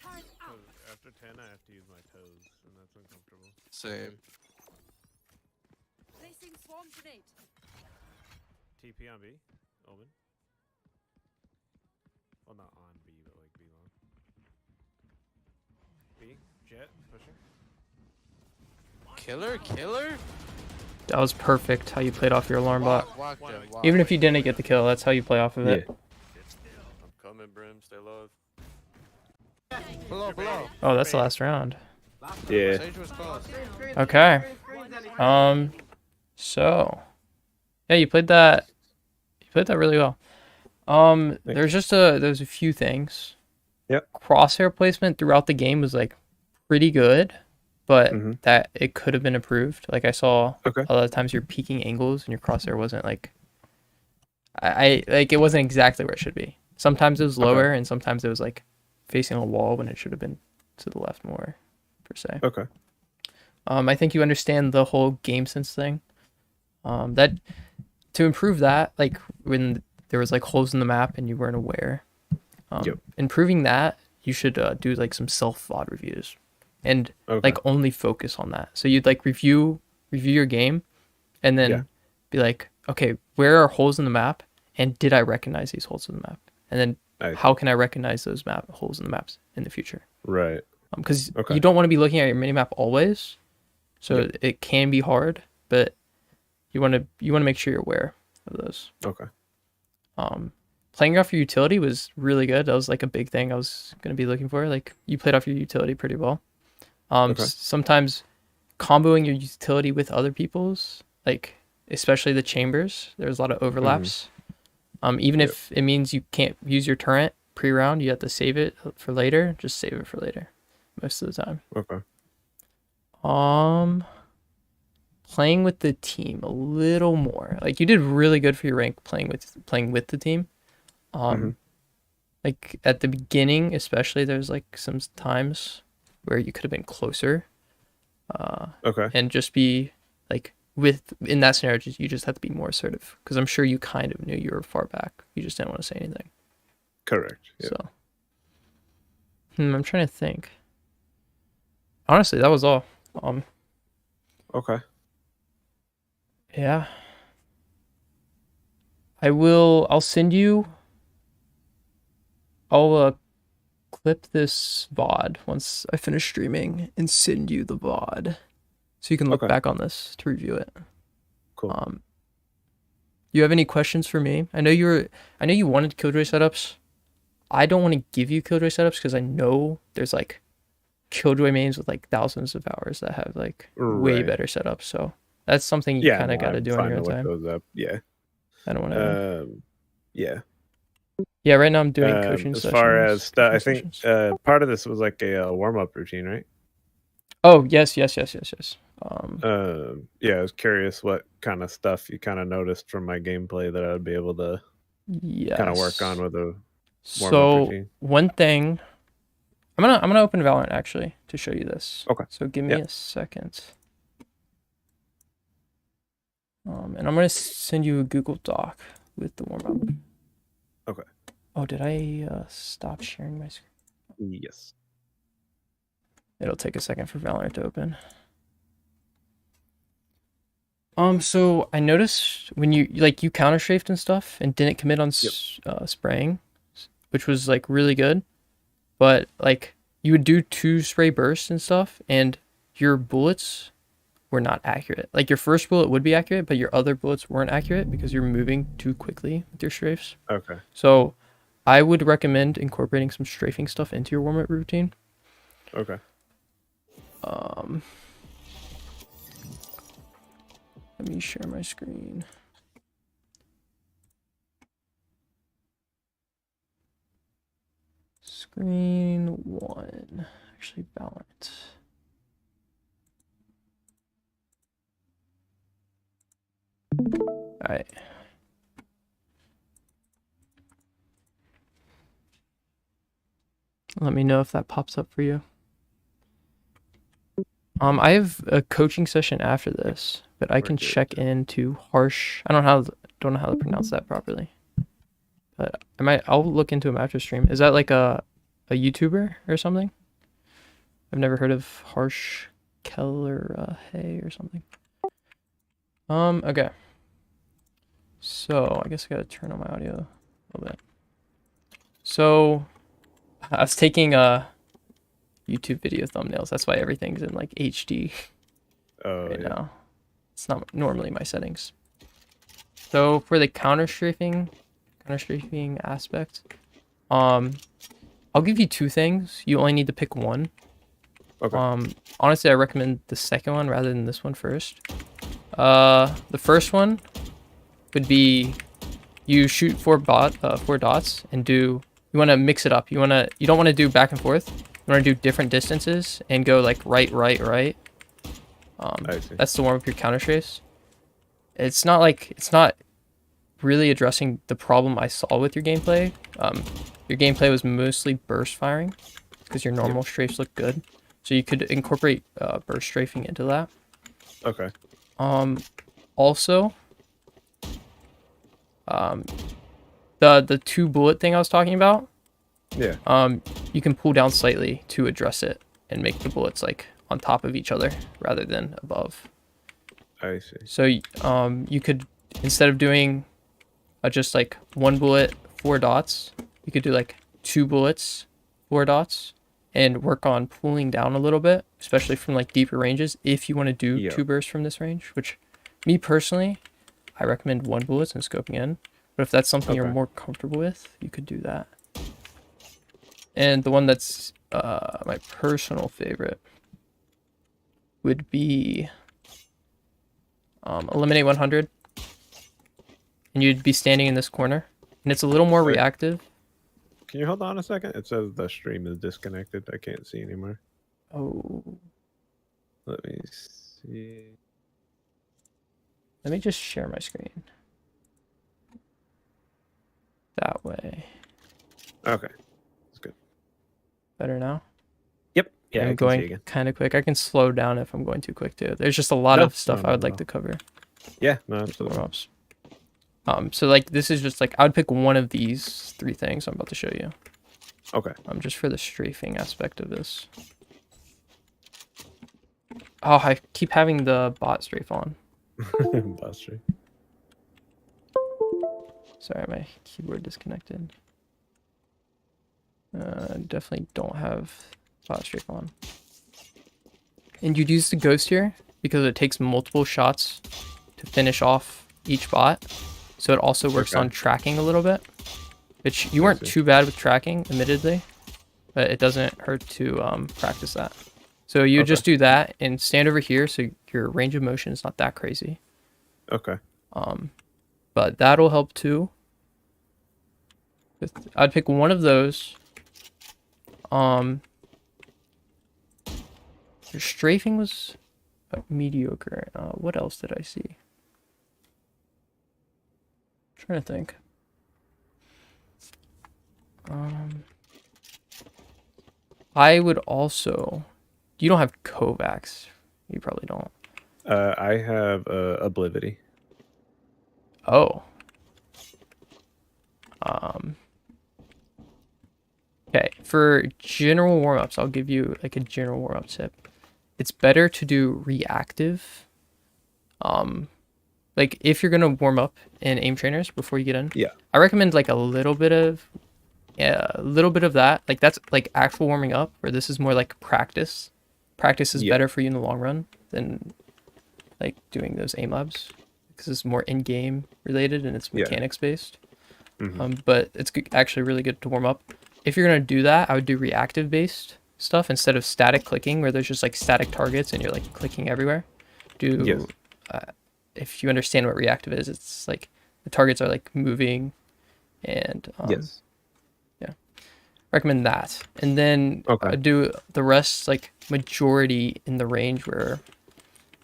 Turret out. after 10, I have to use my toes, and that's uncomfortable. Same. Placing swarm grenade. TP on B, Omen. Well, not on B, but like B long. B, Jet, pushing. Killer? That was perfect how you played off your alarm bot. Walk them, walk. Even if you didn't get the kill, that's how you play off of it. I'm coming, Brim. Stay low. Below. Oh, that's the last round. Yeah. Sage was close. Okay. So yeah, you played that really well. There's a few things. Yep. Crosshair placement throughout the game was like pretty good, but Mhm. that it could have been improved. Like I saw Okay. a lot of times you're peaking angles and your crosshair wasn't like I like it wasn't exactly where it should be. Sometimes it was lower and sometimes it was like facing a wall when it should have been to the left more, per se. Okay. I think you understand the whole game sense thing. That to improve that, like when there was like holes in the map and you weren't aware, Yep. improving that, you should do like some self VOD reviews and like only focus on that. So you'd like review your game and then be like, okay, where are holes in the map and did I recognize these holes in the map? And then how can I recognize those holes in the maps in the future? Right. Because you don't want to be looking at your minimap always, so it can be hard, but you want to make sure you're aware of those. Okay. Playing off your utility was really good. That was like a big thing I was gonna be looking for. Like you played off your utility pretty well. Sometimes comboing your utility with other people's, like especially the chambers, there's a lot of overlaps. Even if it means you can't use your turret pre-round, you have to save it for later. Just save it for later, most of the time. Okay. Playing with the team a little more. Like you did really good for your rank playing with the team. Like at the beginning, especially, there's like some times where you could have been closer. And just be like in that scenario, you just have to be more assertive because I'm sure you kind of knew you were far back. You just didn't want to say anything. Correct. Yeah. So, I'm trying to think. Honestly, that was all. Okay. Yeah. I'll send you. I'll clip this VOD once I finish streaming and send you the VOD so you can look back on this to review it. Cool. You have any questions for me? I know you wanted Killjoy setups. I don't want to give you Killjoy setups because I know there's like Killjoy mains with like thousands of hours that have like way better setups. So that's something you kind of got to do on your own time. Those up. Yeah. I don't want to. Yeah. Yeah, right now I'm doing coaching as sessions. far as I think part of this was like a warm up routine, right? Oh yes. Yeah, I was curious what kind of stuff you kind of noticed from my gameplay that I would be able to kind of work on with a warm up routine. One thing, I'm gonna open Valorant actually to show you this. Okay. So give me a second. And I'm gonna send you a Google Doc with the warm up. Okay. Oh, did I stop sharing my screen? Yes. It'll take a second for Valorant to open. So I noticed when you counter strafed and stuff and didn't commit on spraying, which was like really good, but like you would do 2 spray bursts and stuff, and your bullets were not accurate. Like your first bullet would be accurate, but your other bullets weren't accurate because you're moving too quickly with your strafes. Okay. So I would recommend incorporating some strafing stuff into your warm-up routine. Okay. Let me share my screen. Screen 1. Actually, Valorant. Alright. Let me know if that pops up for you. I have a coaching session after this, but I can check into Harsh. I don't know how to pronounce that properly. But I'll look into him after stream. Is that like a YouTuber or something? I've never heard of Harsh Keller Hay or something. Okay. So I guess I gotta turn on my audio a little bit. So I was taking YouTube video thumbnails. That's why everything's in like HD right now. It's not normally my settings. So for the counter strafing aspect, I'll give you 2 things. You only need to pick one. Okay. Honestly, I recommend the second one rather than this one first. The first one would be you shoot 4 dots and do. You want to mix it up. You don't want to do back and forth. You want to do different distances and go like right. That's the warm up your counter strafes. It's not really addressing the problem I saw with your gameplay. Your gameplay was mostly burst firing because your normal strafes look good. So you could incorporate burst strafing into that. Okay. Also, the 2 bullet thing I was talking about. Yeah. You can pull down slightly to address it and make the bullets like on top of each other rather than above. I see. So you could, instead of doing just like 1 bullet 4 dots, you could do like 2 bullets 4 dots and work on pulling down a little bit, especially from like deeper ranges if you want to do 2 bursts from this range, which me personally, I recommend 1 bullets and scoping in. But if that's something you're more comfortable with, you could do that. And the one that's my personal favorite would be eliminate 100. And you'd be standing in this corner. And it's a little more reactive. Can you hold on a second? It says the stream is disconnected. I can't see anymore. Oh. Let me see. Let me just share my screen. That way. Okay. That's good. Better now? Yep. Yeah, I'm going kind of quick. I can slow down if I'm going too quick too. There's just a lot of stuff I would like to cover. Yeah, no, absolutely. So like this is just like I would pick one of these 3 things I'm about to show you. Okay. Just for the strafing aspect of this. Oh, I keep having the bot strafe on. Bot strafe. Sorry, my keyboard disconnected. Definitely don't have bot strafe on. And you'd use the ghost here because it takes multiple shots to finish off each bot. So it also works on tracking a little bit. Which you weren't too bad with tracking, admittedly. But it doesn't hurt to practice that. So you just do that and stand over here so your range of motion is not that crazy. Okay. But that'll help too. I'd pick one of those. Your strafing was mediocre. What else did I see? I'm trying to think. I would also. You don't have Kovacs. You probably don't. I have Oblivity. Oh. Okay, for general warm-ups, I'll give you like a general warm-up tip. It's better to do reactive. Like if you're gonna warm up in aim trainers before you get in, Yeah. I recommend like a little bit of that. Like that's like actual warming up, where this is more like practice. Practice is Yeah. better for you in the long run than like doing those aim labs, because it's more in-game related and it's Yeah. mechanics based. Mhm. But it's actually really good to warm up. If you're gonna do that, I would do reactive based stuff instead of static clicking, where there's just like static targets and you're like clicking everywhere. Yes. If you understand what reactive is, it's like the targets are like moving, and Yes. recommend that. And then Okay. I'd do the rest like majority in the range, where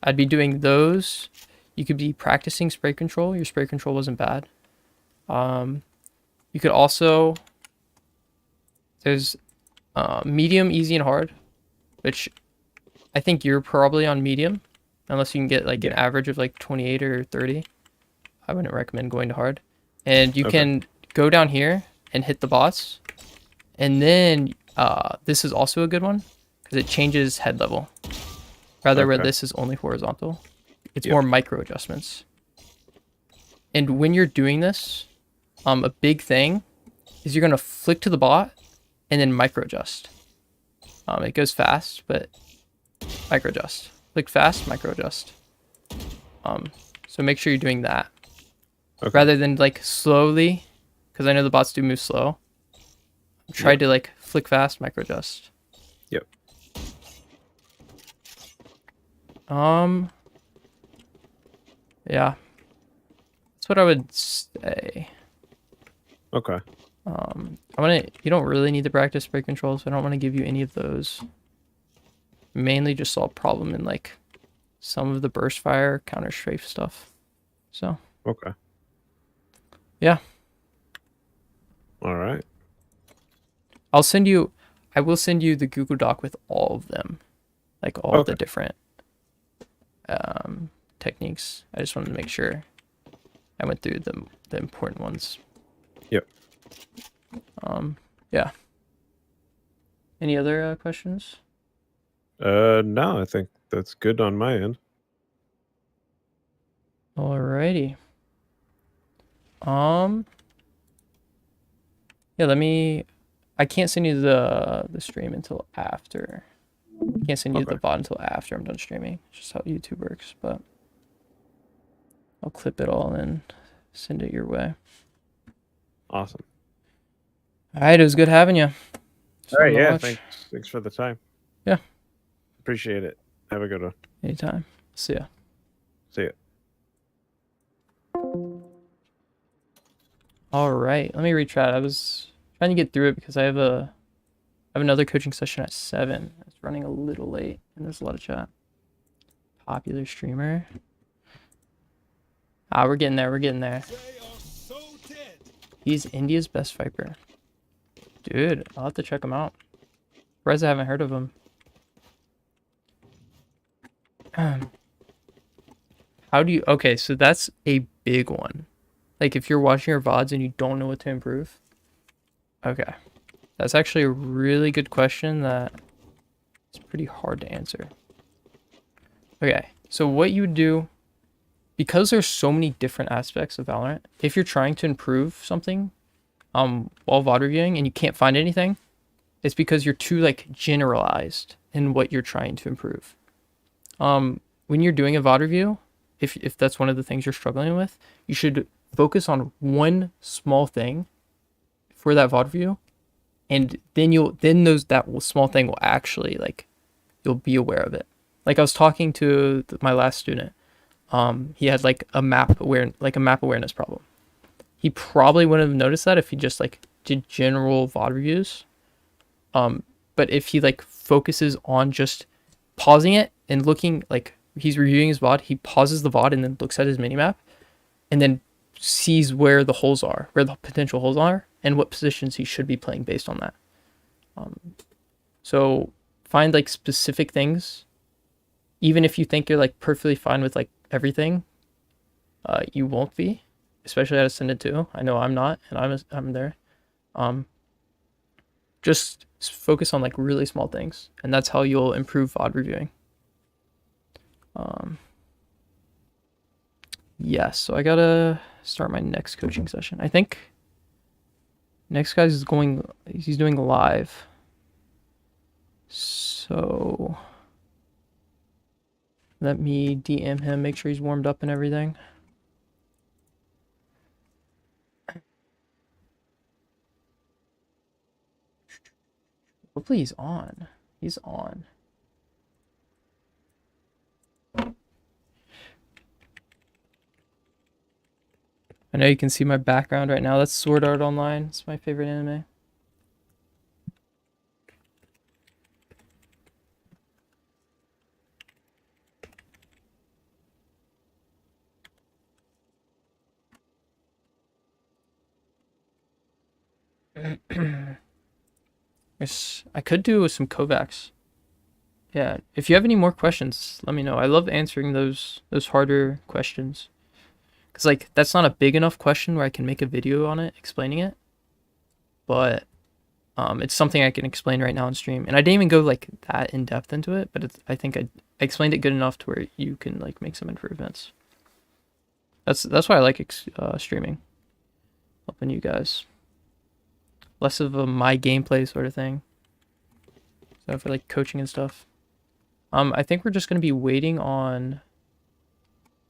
I'd be doing those. You could be practicing spray control. Your spray control wasn't bad. You could also, there's medium, easy, and hard, which I think you're probably on medium, unless you can get like an average of like 28 or 30. I wouldn't recommend going to hard. And you can go down here and hit the bots. And then this is also a good one because it changes head level. Rather where this is only horizontal. It's more micro adjustments. And when you're doing this, a big thing is you're going to flick to the bot and then micro adjust. It goes fast, but micro adjust. Flick fast, micro adjust. So make sure you're doing that. Rather than like slowly, because I know the bots do move slow. Try to like flick fast, micro adjust. Yep. Yeah. That's what I would say. Okay. You don't really need the practice spray controls, so I don't want to give you any of those. Mainly just saw a problem in like some of the burst fire, counter strafe stuff. So. Okay. Yeah. All right. I will send you the Google Doc with all of them. Like all of the different techniques. I just wanted to make sure I went through the important ones. Yep. Yeah. Any other questions? No, I think that's good on my end. Alrighty. Yeah, I can't send you the stream until after. I can't send you the VOD until after I'm done streaming. It's just how YouTube works, but I'll clip it all and send it your way. Awesome. Alright, it was good having you. All right, yeah, thanks for the time. Yeah. Appreciate it. Have a good one. Anytime. See ya. See ya. Alright, let me retry. I was trying to get through it because I have another coaching session at 7. It's running a little late and there's a lot of chat. Popular streamer. We're getting there, we're getting there. He's India's best Viper. Dude, I'll have to check him out. Surprised I haven't heard of him. Okay, so that's a big one. Like if you're watching your VODs and you don't know what to improve. Okay. That's actually a really good question that it's pretty hard to answer. Okay, so what you would do, because there's so many different aspects of Valorant, if you're trying to improve something while VOD reviewing and you can't find anything, it's because you're too like generalized in what you're trying to improve. When you're doing a VOD review, if that's one of the things you're struggling with, you should focus on one small thing for that VOD review, and then that small thing will actually like you'll be aware of it. Like I was talking to my last student. He had like a map awareness problem. He probably wouldn't have noticed that if he just like did general VOD reviews. But if he like focuses on just pausing it and looking, like he's reviewing his VOD, he pauses the VOD and then looks at his minimap and then sees where the holes are, where the potential holes are, and what positions he should be playing based on that. So find like specific things. Even if you think you're like perfectly fine with like everything, you won't be. especially at Ascended 2. I know I'm not, and I'm there. Just focus on like really small things, and that's how you'll improve VOD reviewing. Yes, so I gotta start my next coaching session. I think next guy's he's doing live. So let me DM him, make sure he's warmed up and everything. Hopefully he's on. He's on. I know you can see my background right now. That's Sword Art Online. It's my favorite anime. Yes, I could do some Kovacs. Yeah, if you have any more questions, let me know. I love answering those harder questions. Cause like that's not a big enough question where I can make a video on it explaining it. But it's something I can explain right now on stream. And I didn't even go like that in depth into it, but I think I explained it good enough to where you can like make some improvements. That's why I like streaming, helping you guys. Less of a my gameplay sort of thing. So for like coaching and stuff. I think we're just gonna be waiting on.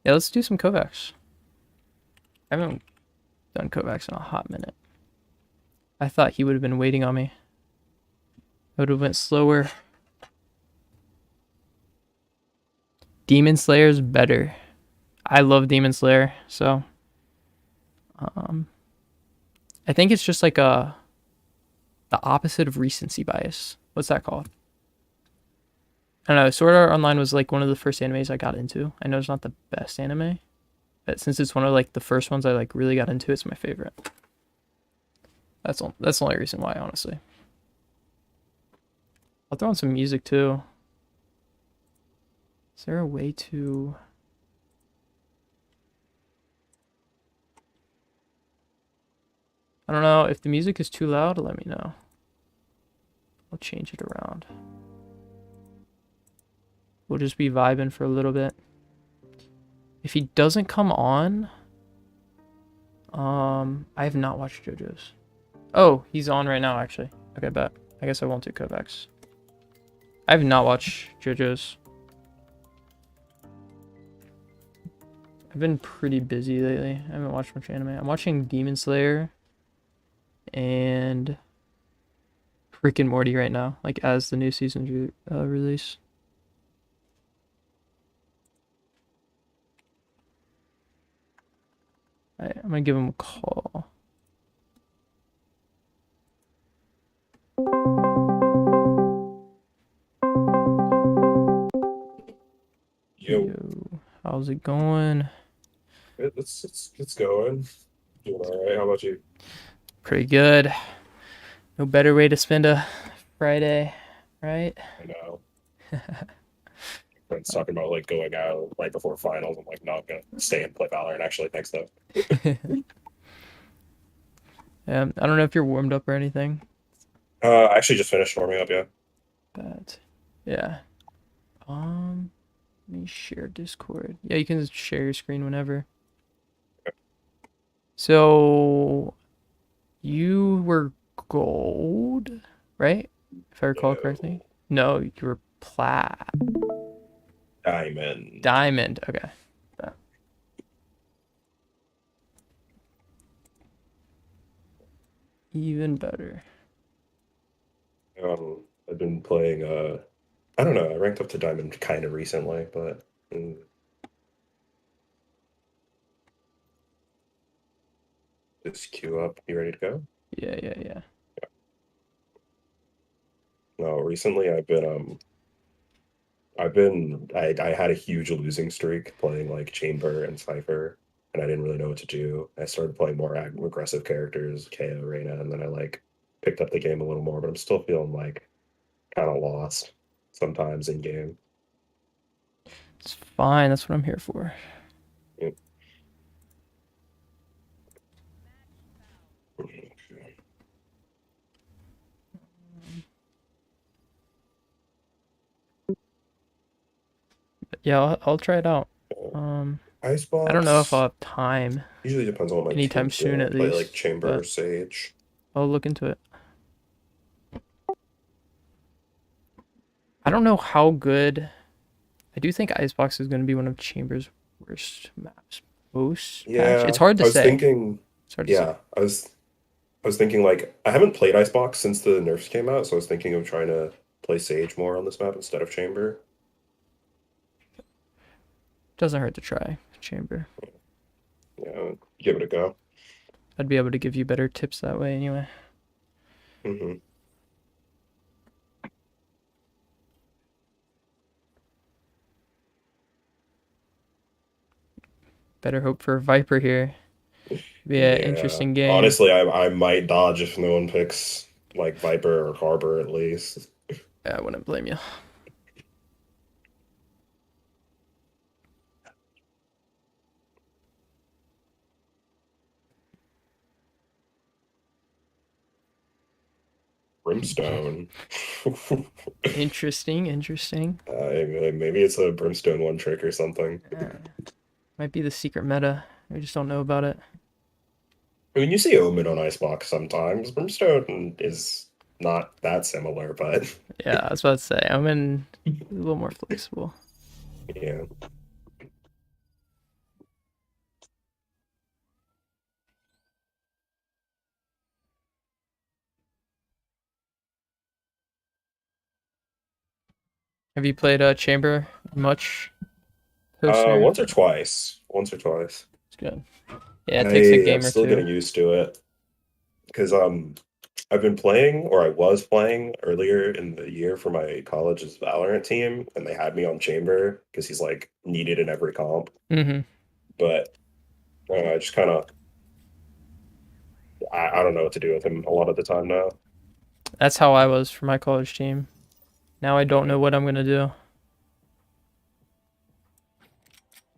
Yeah, let's do some Kovacs. I haven't done Kovacs in a hot minute. I thought he would have been waiting on me. I would have went slower. Demon Slayer's better. I love Demon Slayer, so I think it's just like the opposite of recency bias. What's that called? I don't know. Sword Art Online was like one of the first animes I got into. I know it's not the best anime, but since it's one of like the first ones I like really got into, it's my favorite. That's the only reason why, honestly. I'll throw on some music too. Is there a way to? I don't know. If the music is too loud, let me know. I'll change it around. We'll just be vibing for a little bit. If he doesn't come on, I have not watched JoJo's. Oh, he's on right now, actually. Okay, bet. I guess I won't do Kovacs. I have not watched JoJo's. I've been pretty busy lately. I haven't watched much anime. I'm watching Demon Slayer and Rick and Morty right now, like as the new season release. Alright, I'm gonna give him a call. Yo, how's it going? It's going. Doing all right. How about you? Pretty good. No better way to spend a Friday, right? I know. Friends talking about like going out right before finals. I'm like, no, I'm gonna stay and play Valorant actually next though. I don't know if you're warmed up or anything. I actually just finished warming up, yeah. But yeah. Let me share Discord. Yeah, you can just share your screen whenever. Okay. So you were gold, right? If I recall correctly. No, you were plat. Diamond. Diamond. Okay. Yeah. Even better. I've been playing I don't know, I ranked up to Diamond kind of recently, but just queue up. You ready to go? Yeah. No, recently I had a huge losing streak playing like Chamber and Cypher, and I didn't really know what to do. I started playing more aggressive characters, KO, Reyna, and then I like picked up the game a little more, but I'm still feeling like kind of lost sometimes in game. It's fine. That's what I'm here for. Yep. Yeah, I'll try it out. Icebox. I don't know if I'll have time Usually depends on what my anytime team's soon, doing. at Play like least, Chamber or but Sage. I'll look into it. I don't know how good. I do think Icebox is going to be one of Chamber's worst maps. Most patch. Yeah, It's hard to I was say. thinking. It's hard to say. Yeah, I was thinking like I haven't played Icebox since the nerfs came out, so I was thinking of trying to play Sage more on this map instead of Chamber. Doesn't hurt to try Chamber. Yeah, give it a go. I'd be able to give you better tips that way anyway. Hmm. Better hope for Viper here. Be an interesting game. Honestly, I might dodge if no one picks like Viper or Harbor at least. Yeah, I wouldn't blame you. Brimstone. Interesting. Maybe it's a Brimstone one trick or something. Might be the secret meta. We just don't know about it. I mean, you see Omen on Icebox sometimes. Brimstone is not that similar, but Yeah, I was about to say. I'm in a little more flexible. yeah. Have you played Chamber much? Post-nerf? Once or twice. Once or twice. It's good. Yeah, it takes a game I'm or still two. getting used to it. Because I've been playing, or I was playing earlier in the year for my college's Valorant team, and they had me on Chamber because he's like needed in every comp. Mm-hmm. But I just kind of I don't know what to do with him a lot of the time now. That's how I was for my college team. Now I don't know what I'm gonna do.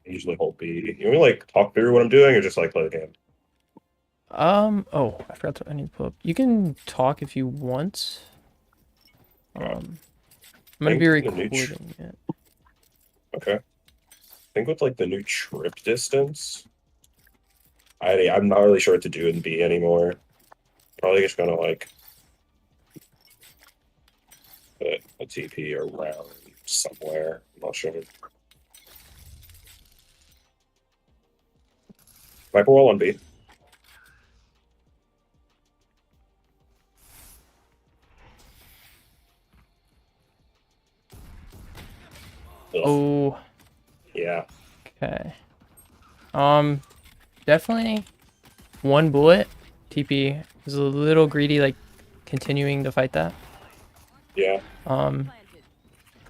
I usually hold B. You want me to like talk through what I'm doing, or just like play the game? Oh, I forgot to. I need to pull up. You can talk if you want. I'm gonna be recording it. Okay. I think with like the new trip distance, I'm not really sure what to do in B anymore. Probably just gonna like put a TP around somewhere. I'm not sure. Viper wall on B. Ugh. Oh. Yeah. Okay. Definitely one bullet. TP is a little greedy, like continuing to fight that. Yeah.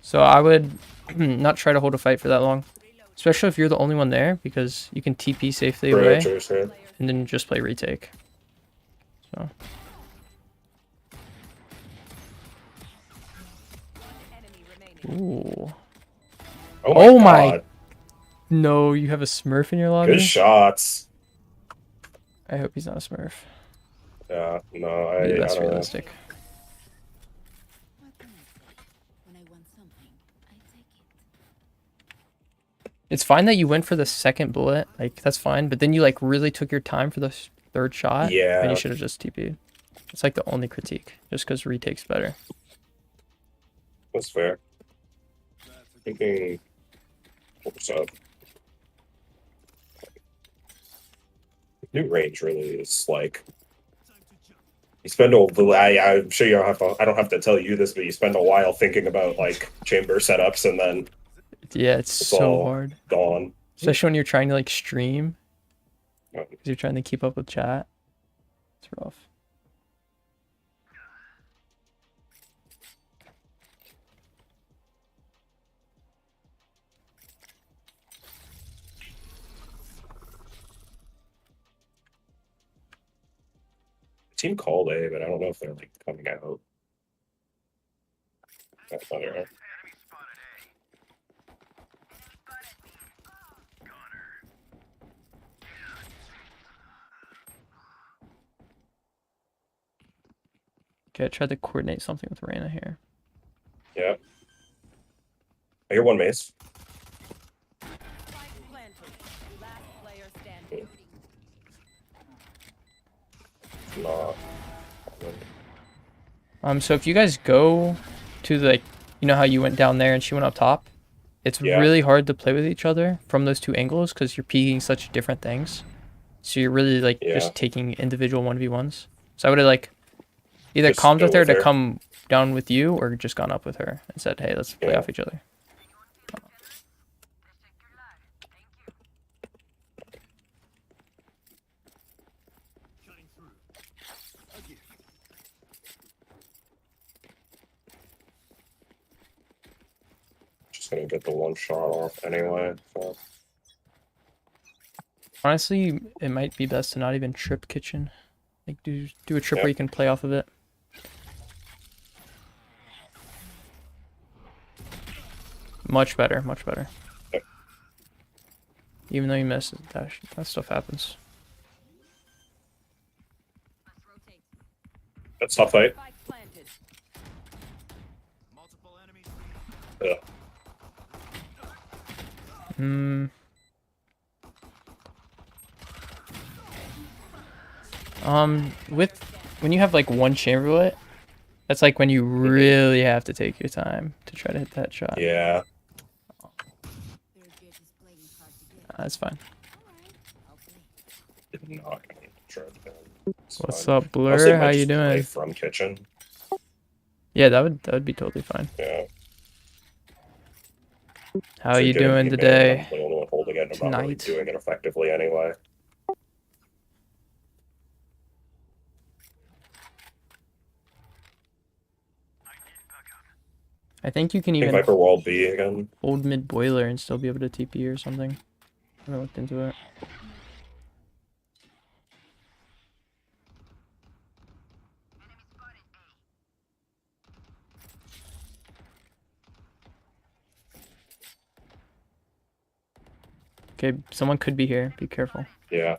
So I would not try to hold a fight for that long, especially if you're the only one there, because you can TP safely away and then just play retake. So. Ooh. Oh my God. No, you have a Smurf in your lobby? Good shots. I hope he's not a Smurf. Yeah, no, Maybe that's I don't realistic. It's fine that you went for the second bullet, like that's fine, but then you like really took your time for the third shot. Yeah. And you should have just TP'd. It's like the only critique, just because retake's better. That's fair. Thinking, what's up? New range really is like you spend I'm sure you don't have to. I don't have to tell you this, but you spend a while thinking about like chamber setups, and then yeah, it's so hard. Gone. Especially when you're trying to like stream, because you're trying to keep up with chat. It's rough. Team called A, but I don't know if they're like coming out. That's not right. Okay, I tried to coordinate something with Reyna here. Yeah. I hear one mace. not. So if you guys go to the, you know how you went down there and she went up top? It's Yeah. really hard to play with each other from those two angles because you're peeking such different things. So you're really like Yeah. just taking individual 1v1s. So I would have like either Just calmed go with her with to her. come down with you or just gone up with her and said, hey, let's play Yeah. off each other. Just gonna get the one shot off anyway. So. Honestly, it might be best to not even trip kitchen. Like do a trip Yep. where you can play off of it. Much better, much better. Yep. Even though you miss it, that stuff happens. Let's rotate. That's tough fight. Spike planted. Multiple enemies. Yeah. When you have like one chamberlet, that's like when you really have to take your time to try to hit that shot. Yeah. That's fine. Did not get the trip. It's What's fine. up, Honestly, Blur? I might How you just play doing? From kitchen. Yeah, that would be totally fine. Yeah. How So you getting doing the today? I'm the only one holding it. I'm not really Tonight? doing it effectively anyway. I think you can I think even Viper Wall B again. hold mid boiler and still be able to TP or something. I haven't looked into it. Okay, someone could be here. Be careful. Yeah.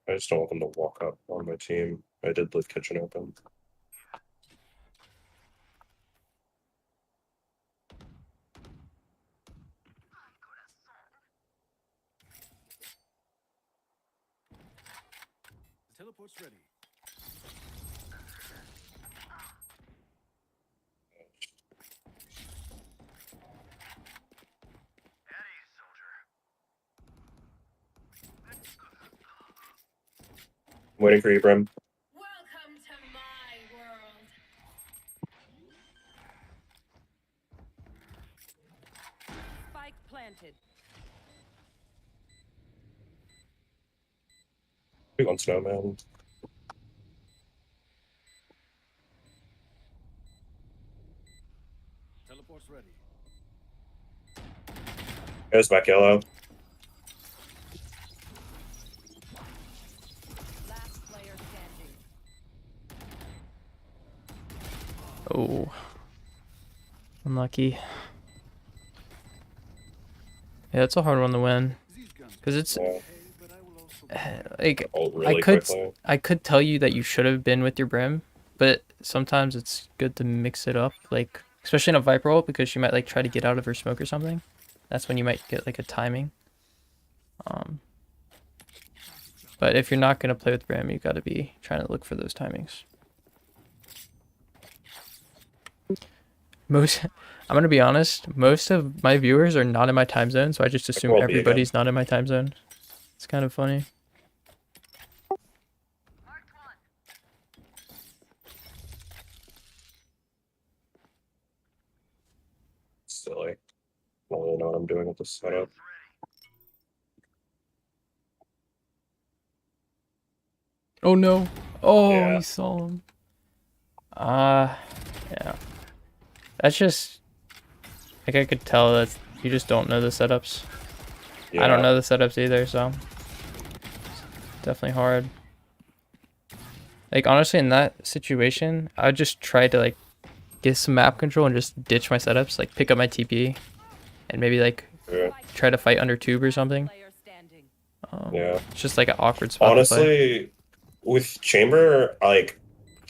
I just don't want them to walk up on my team. I did leave kitchen open. The teleport's ready. I'm waiting for you, Brim. Welcome to my world. Spike planted. We want snowman. Teleport's ready. Goes back yellow. Last player standing. Oh. Unlucky. Yeah, it's a hard one to win. These guns Because it's Yeah. but I will also like Ult really could quickly. I could tell you that you should have been with your Brim, but sometimes it's good to mix it up, like especially in a Viper ult because she might like try to get out of her smoke or something. That's when you might get like a timing. But if you're not gonna play with Brim, you got to be trying to look for those timings. I'm gonna be honest, most of my viewers are not in my time zone, so I just assume will be again. everybody's not in my time zone. It's kind of funny. Silly. I don't really know what I'm doing with this setup. Oh no. Oh, Yeah. he saw him. Yeah. That's just like I could tell that you just don't know the setups. I don't know the setups either, so it's definitely hard. Like honestly, in that situation, I would just try to like get some map control and just ditch my setups, like pick up my TP, and maybe like Yeah. try to fight under tube or something. Player standing. Yeah. It's just like an awkward spot to play. Honestly, with Chamber, like,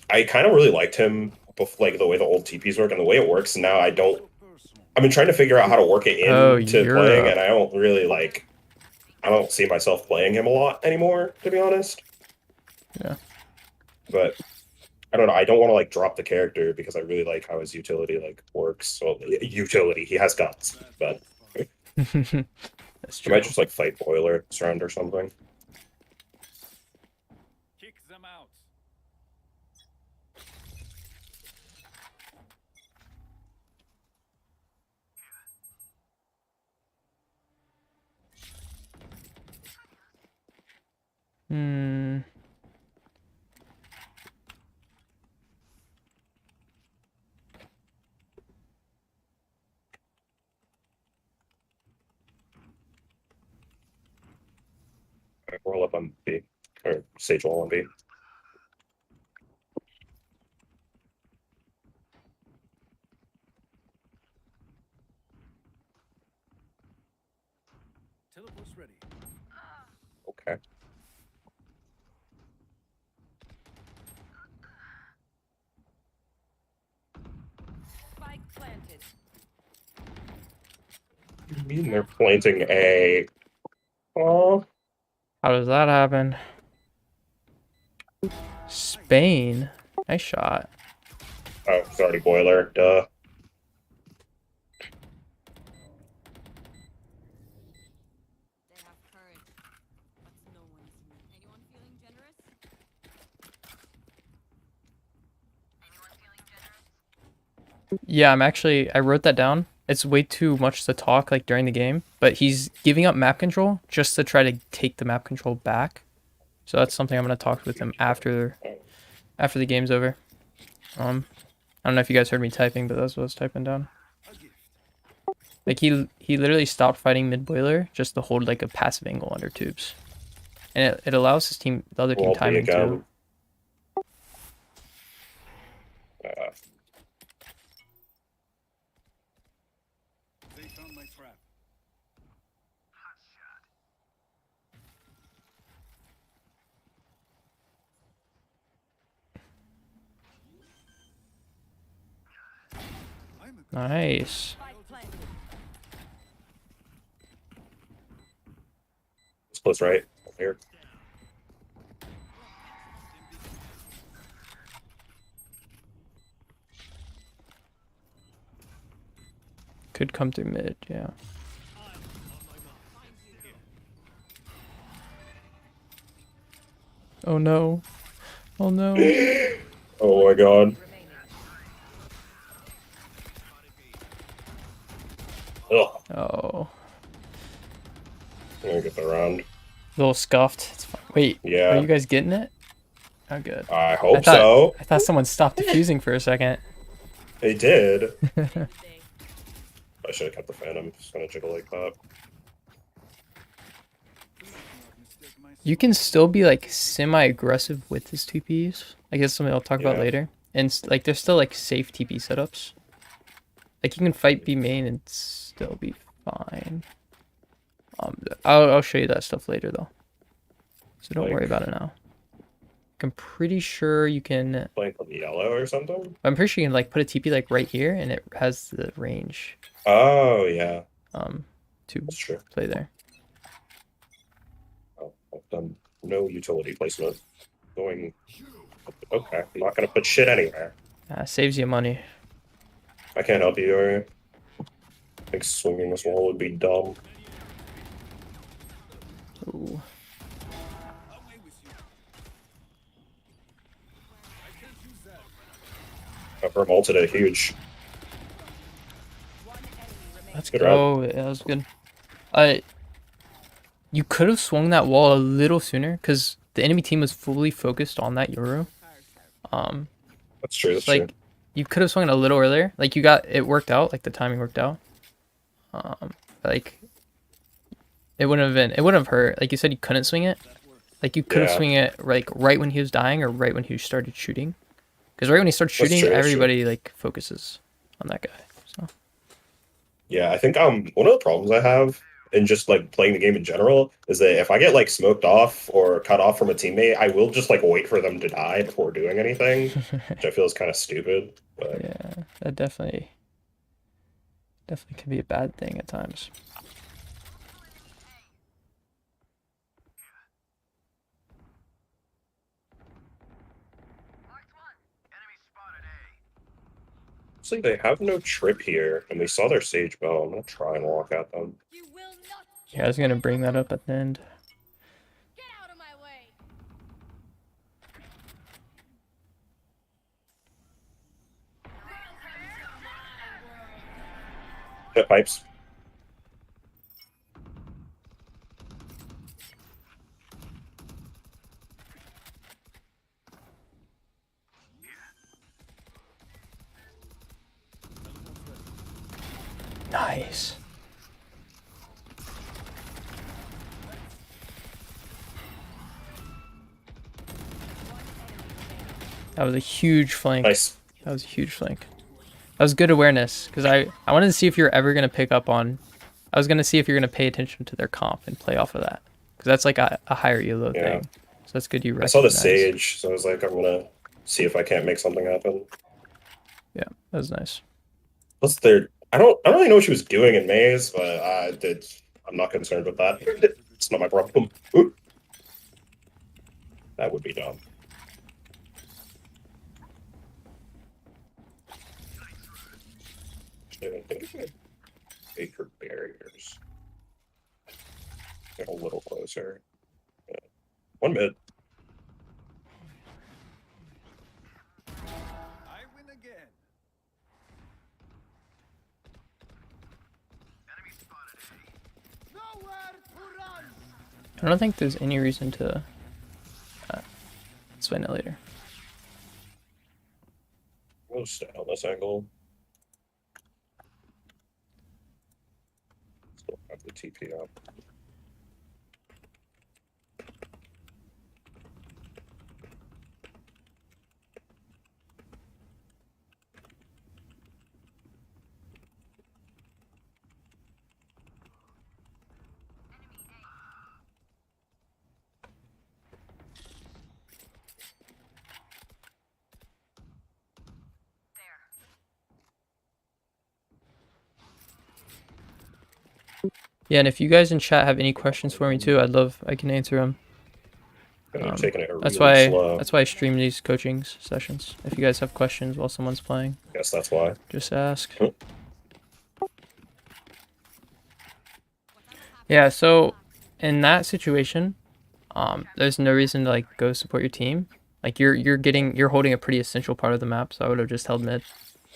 I kind of really liked him, like the way the old TPs work and the way it works now. I don't. personal. I've been trying to figure out how to work it Oh, into you're playing, up. and I don't really like. I don't see myself playing him a lot anymore, to be honest. Yeah. But I don't know. I don't want to like drop the character because I really like how his utility like works. Well, utility, he has guts, but That's I true. might just like fight Boiler this round or something. Kick them out. Hmm. Alright, roll up on B or Sage wall on B. Teleport's ready. Okay. Spike planted. I mean, they're planting A. Oh, How does that happen? Spain. Nice shot. oh, it's already Boiler. Duh. They have courage, but no one's me. Anyone feeling generous? Yeah, I wrote that down. It's way too much to talk like during the game, but he's giving up map control just to try to take the map control back. So that's something I'm gonna talk with him after the game's over. I don't know if you guys heard me typing, but that's what I was typing down. Like he literally stopped fighting mid boiler just to hold like a passive angle under tubes, and it allows his team, the other team, Wall B timing again. too. They found my trap. I'm a Nice. Spike planted. It's close right here. Could come through mid, yeah. Oh no. Oh no. Oh my god. Ugh. Oh. I'm gonna get the round. A little scuffed. It's fine. Wait, Yeah. are you guys getting it? Oh good. I hope so. I thought someone stopped defusing for a second. They did. I should have kept the Phantom. Just gonna jiggle like that. mistake myself. You can still be like semi-aggressive with his TPs. I guess something I'll talk about Yeah. later. And like there's still like safe TP setups. Like you can fight B main and still be fine. I'll show you that stuff later though. So don't worry Like- about it now. I'm pretty sure you can. Like on the yellow or something. I'm pretty sure you can like put a TP like right here, and it has the range. Oh yeah, To that's true. play there. Oh, I've done no utility placement. Going. Okay, I'm not gonna put shit anywhere. Saves you money. I can't help you. Or I think swinging this wall would be dumb. Ooh. Away with you. I can't use that. Upper ulted it huge. One enemy remaining. Let's Good go. Yeah, that was good. You could have swung that wall a little sooner because the enemy team was fully focused on that Yoru. That's true. That's Like true. you could have swung it a little earlier. Like you got it worked out. Like the timing worked out. Like it wouldn't have hurt. Like you said, you couldn't swing it. Like you could have Yeah. swung it like right when he was dying or right when he started shooting. Because right when he starts That's shooting, true, that's true. everybody like focuses on that guy. So Yeah, I think one of the problems I have in just like playing the game in general is that if I get like smoked off or cut off from a teammate, I will just like wait for them to die before doing anything, which I feel is kind of stupid. But yeah, that definitely can be a bad thing at times. Honestly, they have no trip here, and we saw their sage bow. I'm gonna try and walk at them. You will not. Yeah, I was gonna bring that up at the end. Get out of my way. Hit pipes. Nice. That was a huge flank. Nice. That was a huge flank. That was good awareness, because I wanted to see if you're ever going to pick up on... I was going to see if you're going to pay attention to their comp and play off of that. Because that's like a higher elo Yeah. thing. So that's good you I saw the recognize. sage, so I was like, I'm gonna see if I can't make something happen. Yeah, that was nice. What's their? I don't really know what she was doing in maze, but I'm not concerned with that. It's not my problem. Ooh. That would be dumb. Actually, I think I make her barriers. Get a little closer. Yeah. One mid. I win again. Nowhere to run. I don't think there's any reason to... explain it later. We'll stay on this angle. Still have the TP up. Yeah, and if you guys in chat have any questions for me too, I can answer them. I'm taking it That's really why slow. that's why I stream these coaching sessions. If you guys have questions while someone's playing, Guess that's why. just ask. Huh. Yeah, so in that situation, there's no reason to like go support your team. Like you're holding a pretty essential part of the map, so I would have just held mid.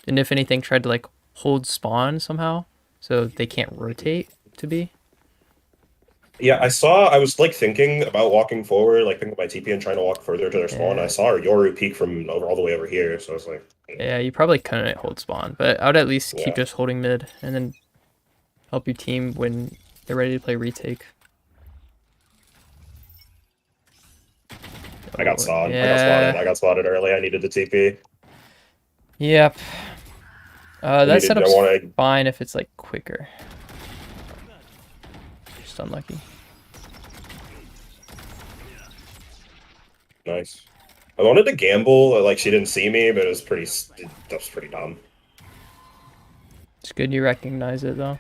And if anything, tried to like hold spawn somehow so they can't rotate to be. Yeah, I was like thinking about walking forward, like picking up my TP and trying to walk further to their spawn. Yeah. I saw Yoru peek from all the way over here, so I was like, Yeah, you probably couldn't hold spawn, but I would at least Yeah. keep just holding mid and then help your team when they're ready to play retake. I got spotted. Yeah. I got spotted early. I needed the TP. Yep. That needed- setup's I wanted- fine if it's like quicker. Just unlucky. Nice. I wanted to gamble, like she didn't see me, but that was pretty dumb. It's good you recognize it though.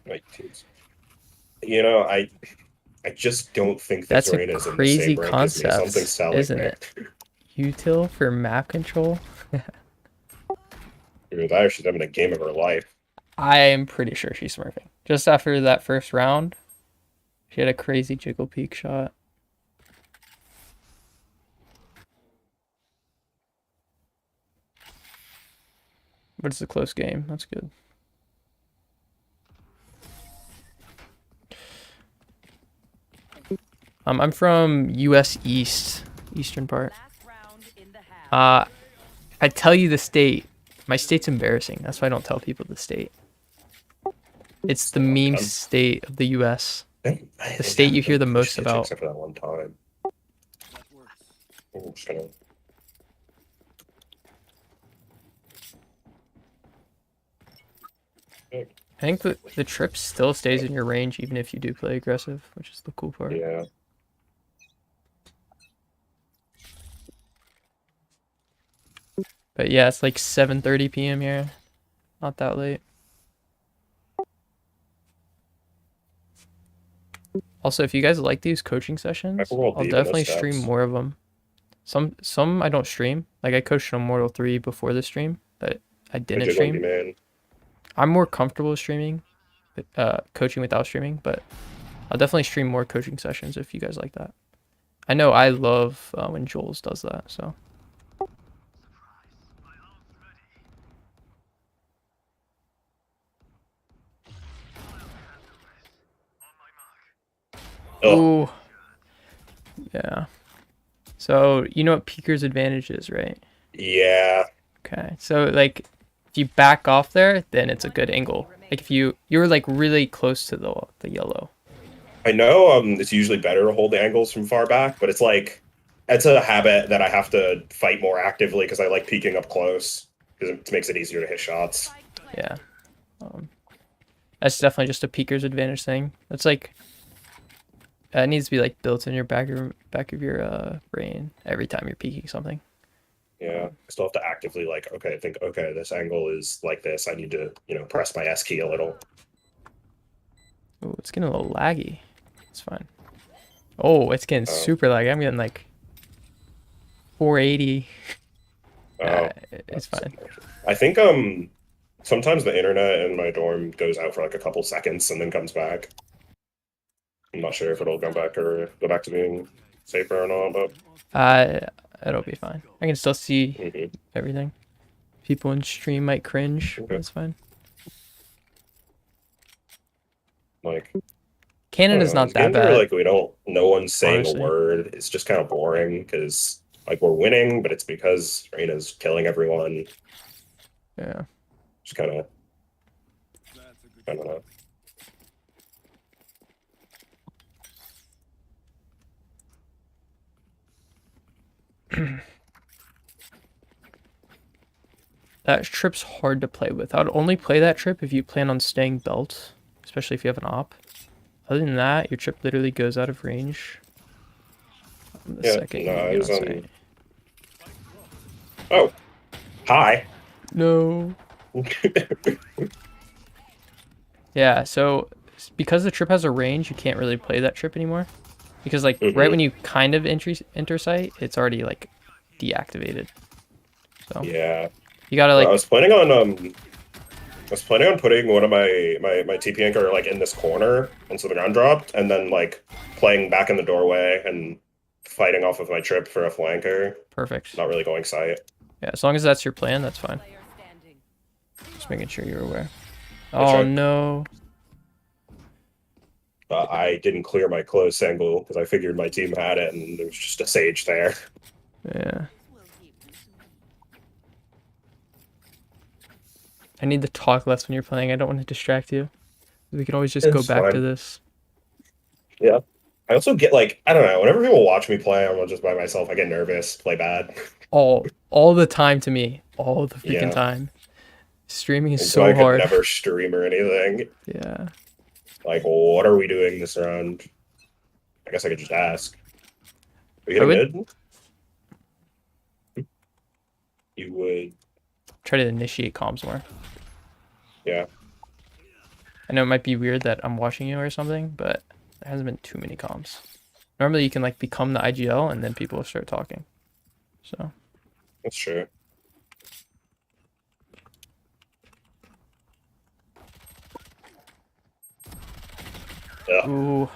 Right, teams. You know, I just don't think That's this a arena is in the crazy same rank as me. concept, Something's telling isn't me. it? Util for map control? Either that or she's having a game of her life. I am pretty sure she's smurfing. Just after that first round, she had a crazy jiggle peek shot. But it's a close game. That's good. I'm from US East, eastern part. I tell you the state. My state's embarrassing. That's why I don't tell people the state. It's the meme state of the US. The state you hear the most about. Except for that one time. I'm just gonna... I think the trip still stays in your range even if you do play aggressive, which is the cool part. Yeah. But yeah, it's like 7:30 p.m. here. Not that late. Also, if you guys like these coaching sessions, Hyperworld I'll deep in the definitely stream steps. more of them. Some I don't stream. Like I coached Immortal 3 before the stream, but I didn't Good luck, stream. man. I'm more comfortable streaming, coaching without streaming, but I'll definitely stream more coaching sessions if you guys like that. I know I love when Jules does that, so. Oh, Ooh. Yeah. So you know what Peeker's advantage is, right? yeah. Okay. So like if you back off there, then it's a good angle. Like if you're like really close to the yellow. I know it's usually better to hold the angles from far back, but it's like it's a habit that I have to fight more actively because I like peeking up close because it makes it easier to hit shots. Yeah. That's definitely just a Peeker's advantage thing. That's like it needs to be like built in your back of your brain every time you're peeking something. Yeah, I still have to actively like, okay, think, okay, this angle is like this. I need to, press my S key a little. Oh, it's getting a little laggy. It's fine. Oh, it's getting super laggy. I'm getting like 480. It's fine. I think sometimes the internet in my dorm goes out for like a couple seconds and then comes back. I'm not sure if it'll come back or go back to being safer or not, but it'll be fine. I can still see everything. People in stream might cringe. Okay. That's fine. like Canada's not these that games bad. Where, like no one's saying Honestly. a word. It's just kind of boring because like we're winning, but it's because Reina's killing everyone. Yeah. Just kind of, I don't know. That trip's hard to play with. I would only play that trip if you plan on staying belt, especially if you have an op. Other than that, your trip literally goes out of range. The second you I get was on on. site. Oh, hi. No. Yeah, so because the trip has a range, you can't really play that trip anymore. Because like right when you kind of enter site, it's already like deactivated. So Yeah. you gotta like I was planning on putting one of my TP anchor like in this corner, and so the ground dropped, and then like playing back in the doorway and fighting off of my trip for a flanker. perfect. Not really going site. Yeah, as long as that's your plan, that's fine. Just making sure you're aware. That's Oh right. no. I didn't clear my close angle because I figured my team had it, and there was just a sage there. Yeah. I need to talk less when you're playing. I don't want to distract you. We can always just go It's back to fine. this. Yeah. I also get like, I don't know, whenever people watch me play, I'm just by myself, I get nervous, play bad. All the time to me. All the freaking Yeah. time. Streaming is And so I could hard. never stream or anything. Yeah. Like, what are we doing this round? I guess I could just ask. Are you I hitting mid? You would. Try to initiate comms more. Yeah. I know it might be weird that I'm watching you or something, but there hasn't been too many comms. Normally you can like become the IGL and then people will start talking. So That's true. Yeah. ooh,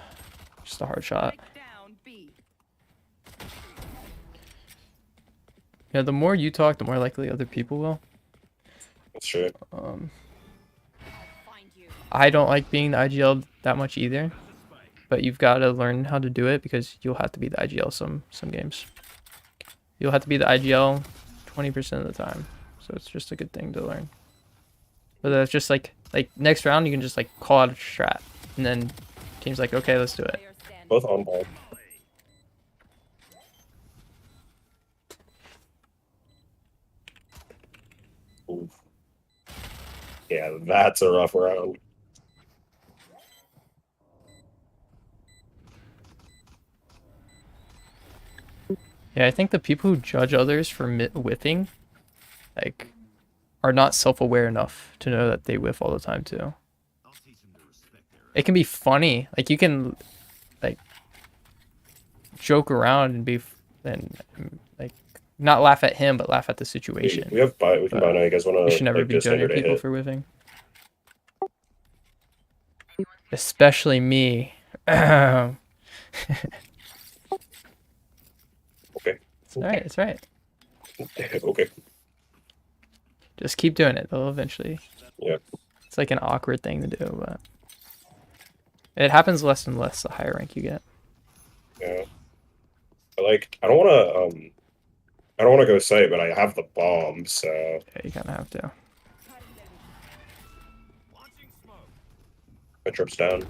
just a hard shot. Yeah, the more you talk, the more likely other people will. That's true. I don't like being the IGL that much either, but you've got to learn how to do it because you'll have to be the IGL some games. You'll have to be the IGL 20% of the time, so it's just a good thing to learn. But that's just like next round you can just like call out a strat, and then team's like, okay, let's do it. Both on ball. Oof. Yeah, that's a rough round. Yeah, I think the people who judge others for whiffing, like, are not self-aware enough to know that they whiff all the time too. It can be funny, like you can, like, joke around and like not laugh at him, but laugh at the We situation. have buy. We can buy now. You guys want You should to never like be do a judging standard people hit? for whiffing. Especially me. Okay. It's alright, it's right. Okay. Just keep doing it, they'll eventually. Yeah. It's like an awkward thing to do, but it happens less and less the higher rank you get. Yeah. But like, I don't want to go site, but I have the bomb, so Yeah, you kind of have to. my trip's down.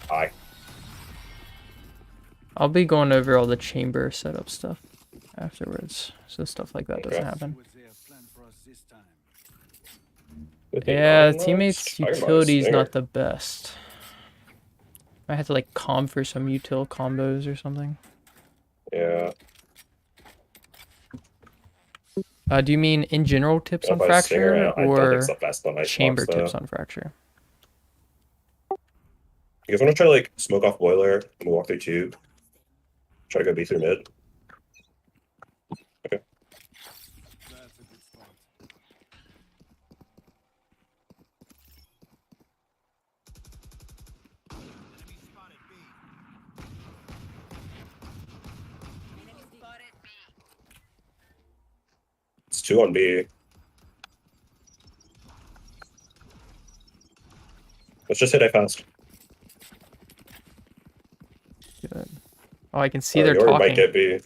Hi. I'll be going over all the chamber setup stuff afterwards, so stuff like that doesn't happen. Yeah, teammates' utility is not the best. I had to like comb for some util combos or something. Yeah. Do you mean in general tips on If I stinger, fracture I don't or think it's the best on ice chamber box, though. tips on fracture? You guys want to try to like smoke off boiler and walk through tube? Try to go B through mid. Okay. It's 2 on B. Let's just hit A fast. Good. Oh, I can see You they're already might talking. get B.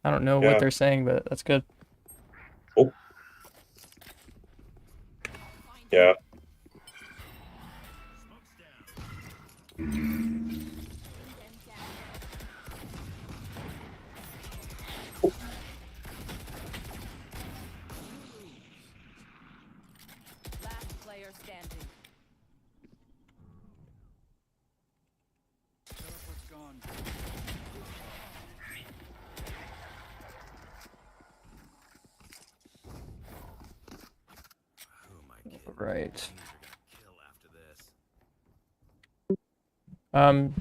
I don't know Yeah. what they're saying, but that's good. Oh. Yeah. Last player standing. Right.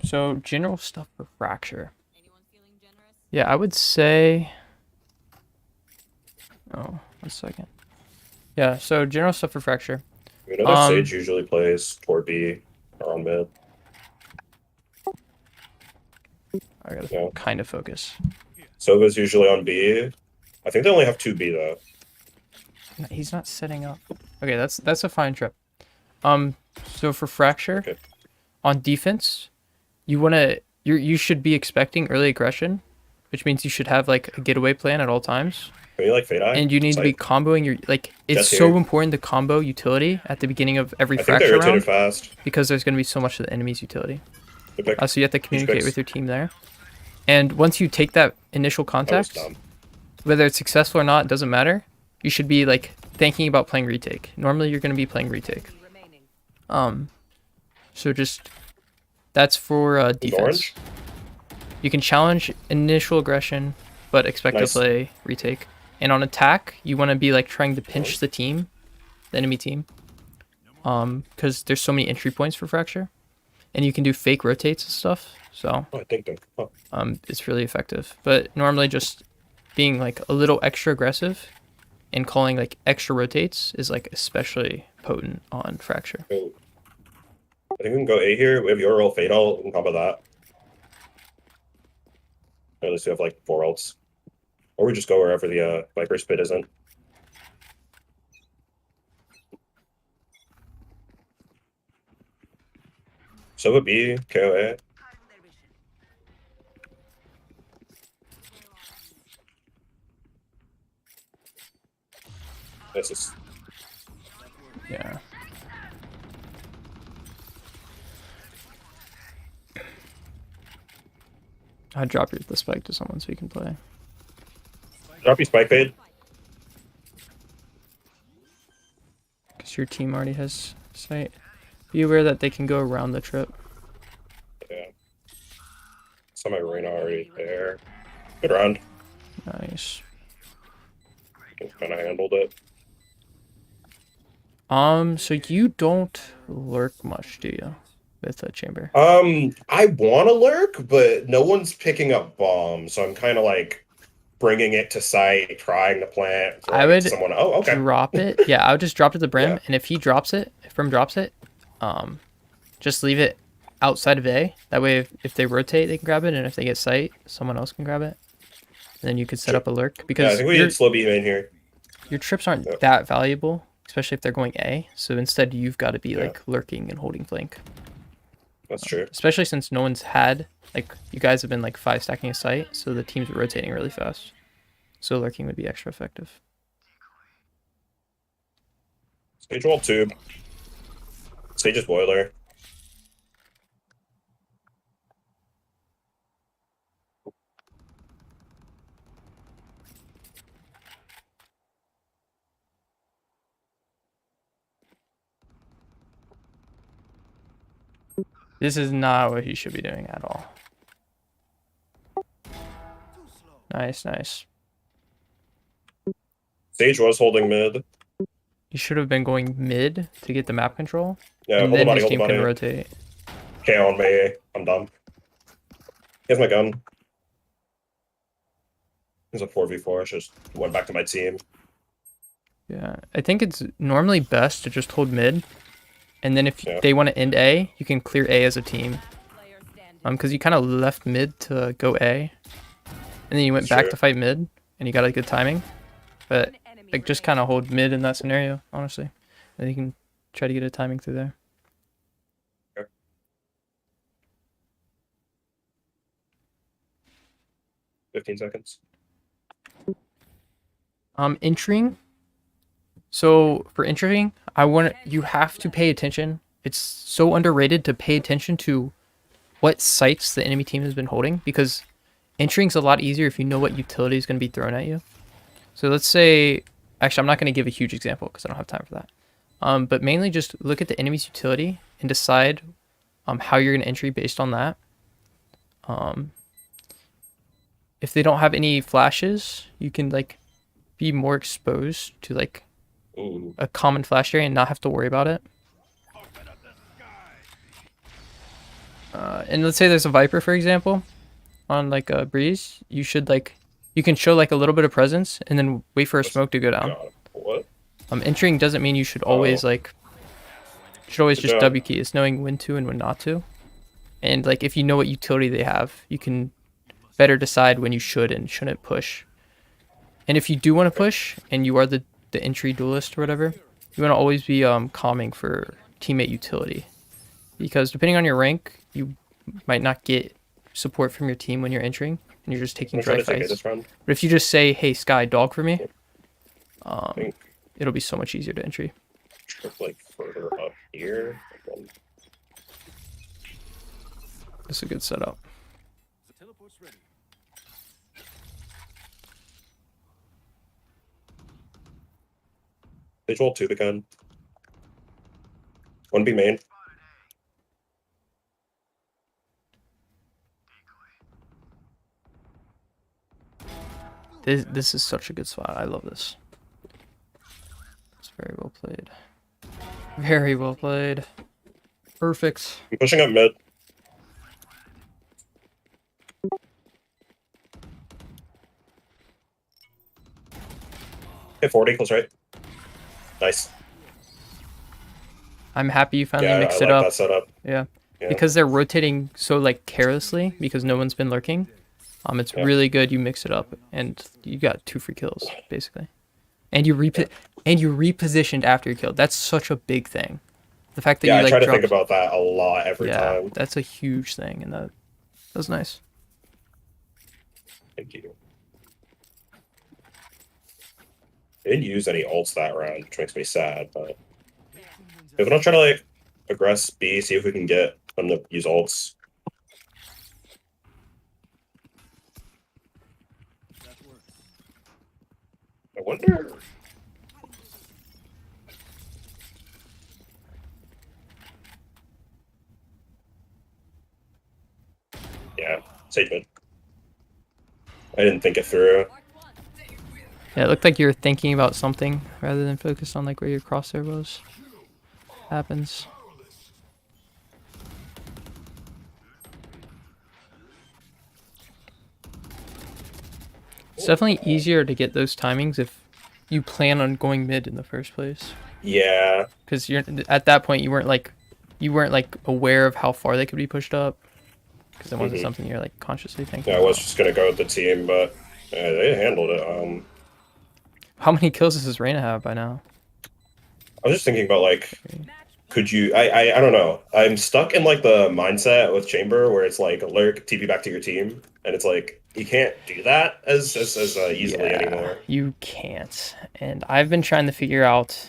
So general stuff for fracture. Anyone feeling generous? Yeah, I would say. Oh, 1 second. Yeah, so general stuff for fracture. We know that Sage usually plays toward B or on mid. I gotta Yeah. kind of focus. Sova's usually on B. I think they only have 2B though. No, he's not setting up. Okay, that's a fine trip. So for fracture, Okay. on defense, you should be expecting early aggression, which means you should have like a getaway plan at all times. Can you like fade eye? And you need to be comboing your like it's Jets so here. important to combo utility at the beginning of every I think they fracture rotated round fast. because there's going to be so much to the enemy's utility. Good pick. So you have to communicate picks. with your team there. And once you take that initial That was contact, dumb. whether it's successful or not, it doesn't matter. You should be like thinking about playing retake. Normally you're going to be playing retake. Remaining. So just that's for defense. Orange? You can challenge initial aggression, but expect Nice. to play retake. And on attack, you want to be like trying to pinch the team, the enemy team, because there's so many entry points for fracture, and you can do fake rotates and stuff. So Oh, I think they. Oh. it's really effective. But normally just being like a little extra aggressive and calling like extra rotates is like especially potent on fracture. Go. I think we can go A here. We have your roll fade ult on top of that. Or at least we have like 4 ults. Or we just go wherever the Viper spit isn't. Sova B, KOA. This is Yeah. I'd drop the spike to someone so you can play. drop you spike fade. So your team already has sight. Be aware that they can go around the trip. Yeah. Saw my Reyna already there. Good round. Nice. Kind of handled it. So you don't lurk much, do you? With a chamber. I want to lurk, but no one's picking up bombs, so I'm kind of like bringing it to site, trying to plant. I would someone. Oh, okay. drop it. Yeah, I would just drop it to the brim, Yeah. and if he drops it, if Brim drops it, just leave it outside of A. That way, if they rotate, they can grab it, and if they get sight, someone else can grab it. And then you could set up a lurk because Yeah, I think we need slow beam in here. your trips aren't that valuable, especially if they're going A. So instead, you've got to be like lurking and holding flank. That's true. Especially since no one's had, like, you guys have been like 5 stacking a site, so the team's rotating really fast. So lurking would be extra effective. Stage wall tube. Sage's boiler. This is not what he should be doing at all. Nice, nice. Sage was holding mid. He should have been going mid to get the map control. Yeah, and hold the then body, his hold the team can body. rotate. Okay, on me. I'm done. Here's my gun. Here's a 4v4. I just went back to my team. Yeah, I think it's normally best to just hold mid. And then if they want to end A, you can clear A as a team. Because you kind of left mid to go A. And then you went back to fight mid, and you got a good timing. But like, just kind of hold mid in that scenario, honestly. And you can try to get a timing through there. Okay. 15 seconds. Entering. So for entering, you have to pay attention. It's so underrated to pay attention to what sites the enemy team has been holding, because entering's a lot easier if you know what utility is going to be thrown at you. So let's say, actually, I'm not going to give a huge example because I don't have time for that. But mainly just look at the enemy's utility and decide how you're going to entry based on that. If they don't have any flashes, you can like be more exposed to like a common flash area and not have to worry about it. And let's say there's a Viper, for example, on like a breeze. You should like, you can show like a little bit of presence and then wait for a smoke to go down. What? Entering doesn't mean you should always like, you should always just W key. It's knowing when to and when not to. And like, if you know what utility they have, you can better decide when you should and shouldn't push. And if you do want to push and you are the entry duelist or whatever, you want to always be calming for teammate utility, because depending on your rank, you might not get support from your team when you're entering and you're just taking dry fights. But if you just say, hey Sky, dog for me, it'll be so much easier to entry. Like further up here. That's a good setup. The teleport's ready. Stage wall tube again. One B main. This is such a good spot. I love this. It's very well played. Very well played. Perfect. I'm pushing up mid. Okay, 40, close right. Nice. I'm happy you finally mixed it I like up. that setup. Yeah. Because they're rotating so like carelessly because no one's been lurking. It's really good you mix it up and you got 2 free kills basically. And you repositioned after you killed. That's such a big thing. The fact that you like I try to think about that a lot every time. That's a huge thing, and that was nice. Thank you. I didn't use any ults that round, which makes me sad, but if we don't try to like aggress B, see if we can get them to use ults. I wonder. Sage mid. I didn't think it through. Yeah, it looked like you were thinking about something rather than focus on like where your crosshair was. Happens. It's definitely easier to get those timings if you plan on going mid in the first place. Yeah. Because you're at that point you weren't like aware of how far they could be pushed up. Because it wasn't something you're like consciously thinking. Yeah, I was just gonna go with the team, but they handled it. How many kills does Reyna have by now? I was just thinking about like, could you? I don't know. I'm stuck in like the mindset with Chamber where it's like lurk, TP back to your team, and it's like you can't do that as easily anymore. You can't. And I've been trying to figure out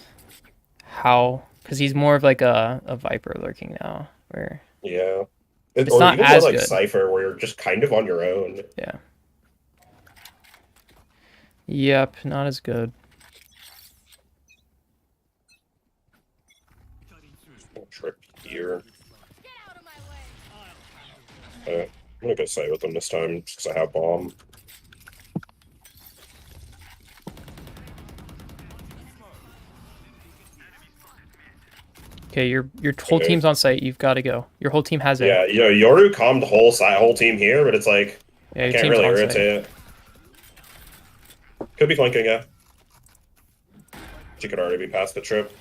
how, because he's more of like a Viper lurking now, where Yeah. It's or not even as like good. Cypher, where you're just kind of on your own. Yeah. Yep, not as good. Trip here. I'm gonna go side with them this time just because I have bomb. Okay, your whole team's on site. You've got to go. Your whole team has it. Yeah, you know, Yoru calmed the whole team here, but it's like Yeah, I your can't team's really on irritate it. Could be flanking, yeah. She could already be past the trip.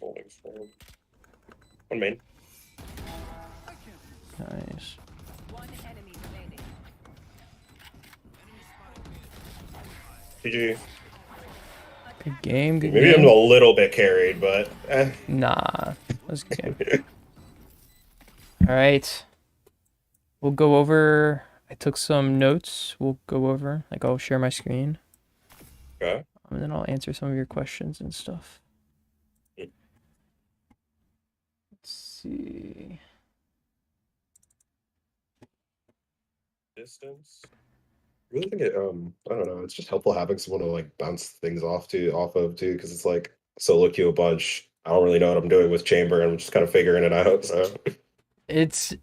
Holding forward. One main. Nice. One enemy remaining. GG. Good game. Good Maybe I'm game. a little bit carried, but Nah, that was a good game. All right. We'll go over. I took some notes. We'll go over. Like I'll share my screen. Okay. And then I'll answer some of your questions and stuff. Let's see. Distance. I really think it I don't know, it's just helpful having someone to like bounce things off of too, because it's like solo queue a bunch. I don't really know what I'm doing with Chamber, and I'm just kind of figuring it out. So It's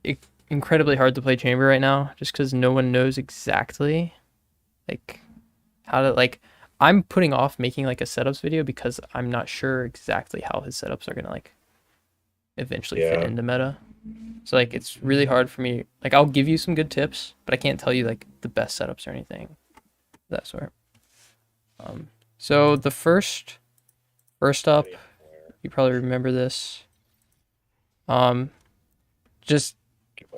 incredibly hard to play Chamber right now, just because no one knows exactly, like, how to like. I'm putting off making like a setups video because I'm not sure exactly how his setups are gonna like eventually fit into meta. So like it's really hard for me. Like I'll give you some good tips, but I can't tell you like the best setups or anything of that sort. So the first up, you probably remember this. Just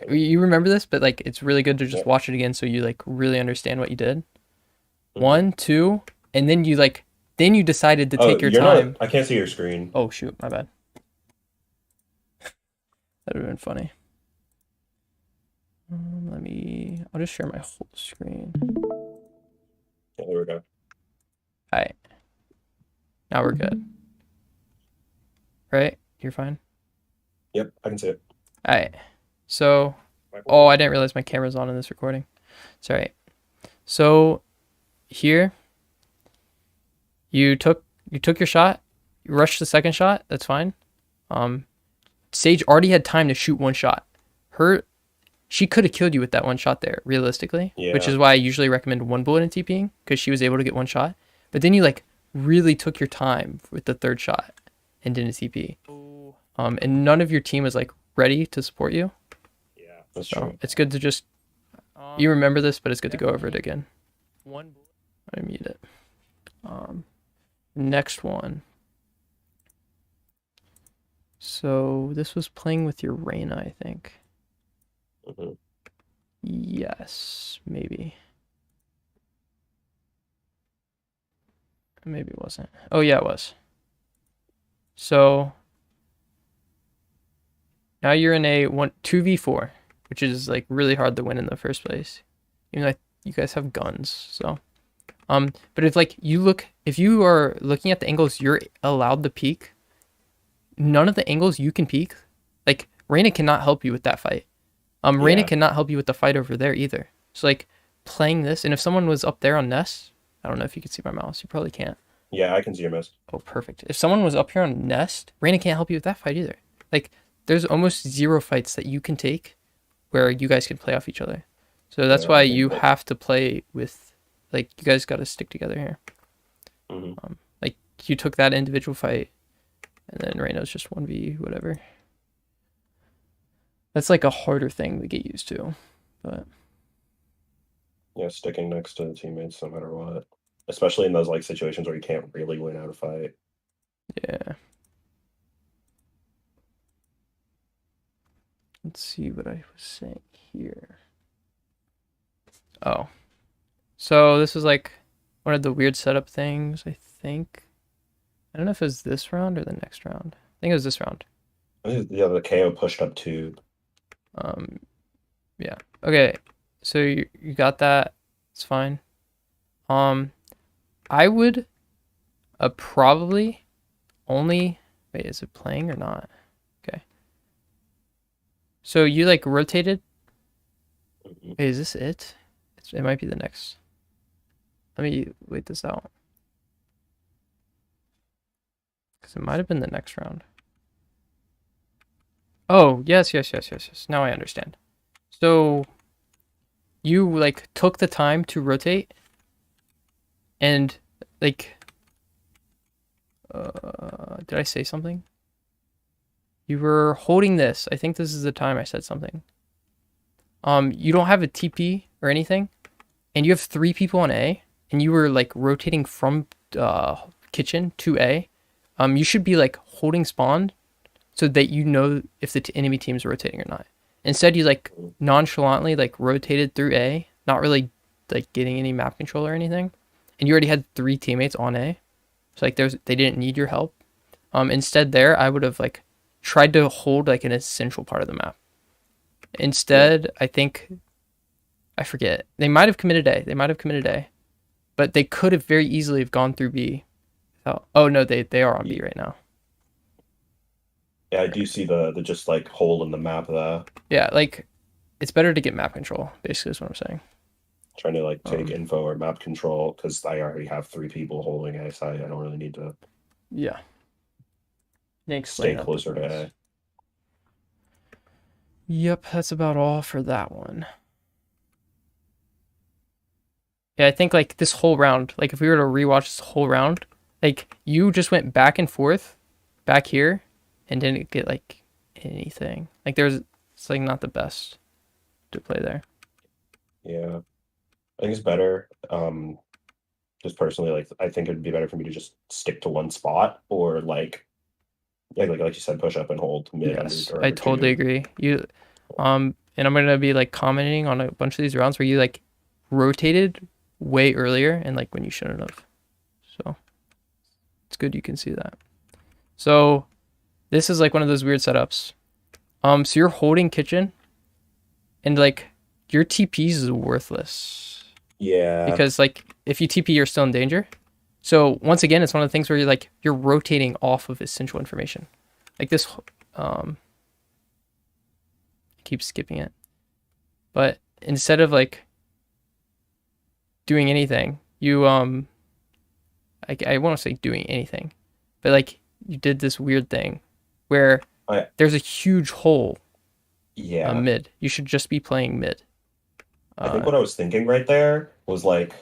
you remember this, but like it's really good to just watch it again so you like really understand what you did. 1, 2, and then you decided to take your time. I can't see your screen. Oh shoot, my bad. That would have been funny. I'll just share my whole screen. Yeah, there we go. Alright. Now we're good. Right? You're fine? Yep, I can see it. Alright. So, oh, I didn't realize my camera's on in this recording. It's alright. So, here, you took your shot, you rushed the second shot, that's fine. Sage already had time to shoot one shot. She could have killed you with that one shot there, realistically. Yeah. Which is why I usually recommend one bullet in TPing, because she was able to get one shot. But then you like really took your time with the third shot and didn't TP. And none of your team was like ready to support you. Yeah, that's So true. it's good to just you remember this, but it's good to go over it again. I mute it. Next one. So this was playing with your Reyna, I think. Yes, maybe. Maybe it wasn't. Oh yeah, it was. So now you're in a 2v4, which is like really hard to win in the first place. Even though you guys have guns, so. But if you are looking at the angles you're allowed to peek, none of the angles you can peek, like Reyna cannot help you with that fight. Reyna cannot help you with the fight over there either. So like playing this, and if someone was up there on Nest, I don't know if you can see my mouse. You probably can't. Yeah, I can see your mouse. Oh, perfect. If someone was up here on Nest, Reina can't help you with that fight either. Like, there's almost 0 fights that you can take where you guys can play off each other. So that's Yeah, why I think you that- have to play with, like, you guys got to stick together here. Mhm. Like, you took that individual fight, and then Reina's just 1v whatever. That's like a harder thing to get used to, but Yeah, sticking next to the teammates no matter what. Especially in those like situations where you can't really win out a fight. yeah. Let's see what I was saying here. Oh. So this is like one of the weird setup things, I think. I don't know if it was this round or the next round. I think it was this round. Yeah, the KO pushed up tube. Yeah. Okay. So you got that. It's fine. I would probably only wait, is it playing or not? Okay. So you like rotated. Wait, is this it? It might be the next. Let me wait this out. Because it might have been the next round. Oh, yes. Now I understand. So you like took the time to rotate and like did I say something? You were holding this. I think this is the time I said something. You don't have a TP or anything, and you have 3 people on A, and you were like rotating from kitchen to A. You should be like holding spawn so that you know if the enemy team's rotating or not. Instead, you like nonchalantly like rotated through A, not really like getting any map control or anything, and you already had 3 teammates on A, so like they didn't need your help. Instead, there I would have like tried to hold like an essential part of the map. Instead, I think I forget. They might have committed A. But they could have very easily have gone through B. Oh no, they are on B right now. Yeah, I do see the just like hole in the map there. Yeah, like it's better to get map control, basically is what I'm saying. Trying to like take info or map control because I already have 3 people holding A, so I don't really need to Yeah. stay closer to A. Yep, that's about all for that one. Yeah, I think like this whole round, like if we were to rewatch this whole round, like you just went back and forth back here and didn't get like anything. Like it's like not the best to play there. Yeah. I think it's better. Just personally, like I think it'd be better for me to just stick to one spot or like you said, push up and hold mid. Yes, or I under totally tube. agree. And I'm gonna be like commenting on a bunch of these rounds where you like rotated way earlier and like when you shouldn't have. So it's good you can see that. So this is like one of those weird setups. So you're holding kitchen and like your TPs is worthless. Yeah. Because like if you TP you're still in danger. So once again it's one of the things where you're rotating off of essential information. Like this keep skipping it. But instead of like doing anything, you I won't say doing anything, but like you did this weird thing where there's a huge hole mid. You should just be playing mid. I think what I was thinking right there was like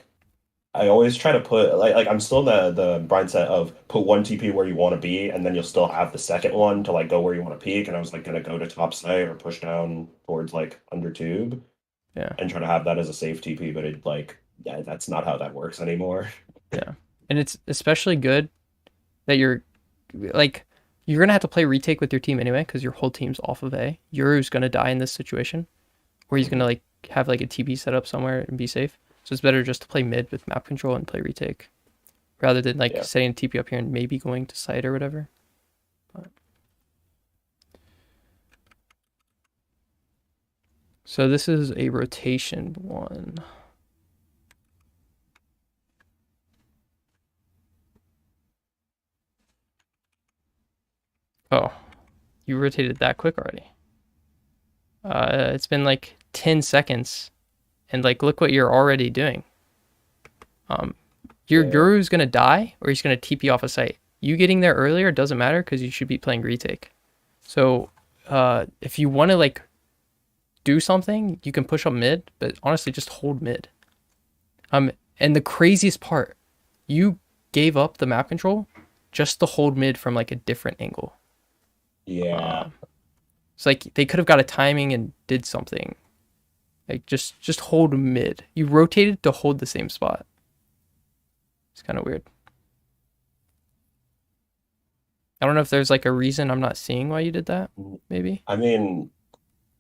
I always try to put like I'm still in the mindset of put one TP where you want to be, and then you'll still have the second one to like go where you want to peek. And I was like gonna go to top site or push down towards like under tube, and try to have that as a safe TP. But it like that's not how that works anymore. Yeah, and it's especially good that you're gonna have to play retake with your team anyway because your whole team's off of A. Yoru's gonna die in this situation, or he's gonna like have like a TP set up somewhere and be safe. So it's better just to play mid with map control and play retake, rather than like setting a TP up here and maybe going to site or whatever. But... So this is a rotation one. Oh, you rotated that quick already. It's been like 10 seconds and like look what you're already doing. Your Yeah. Guru's gonna die, or he's gonna TP off a site. You getting there earlier doesn't matter because you should be playing retake. So if you want to like do something, you can push up mid, but honestly just hold mid. And the craziest part, you gave up the map control just to hold mid from like a different angle. Yeah. It's like they could have got a timing and did something. Like just hold mid. You rotated to hold the same spot. It's kind of weird. I don't know if there's like a reason I'm not seeing why you did that. Maybe. I mean,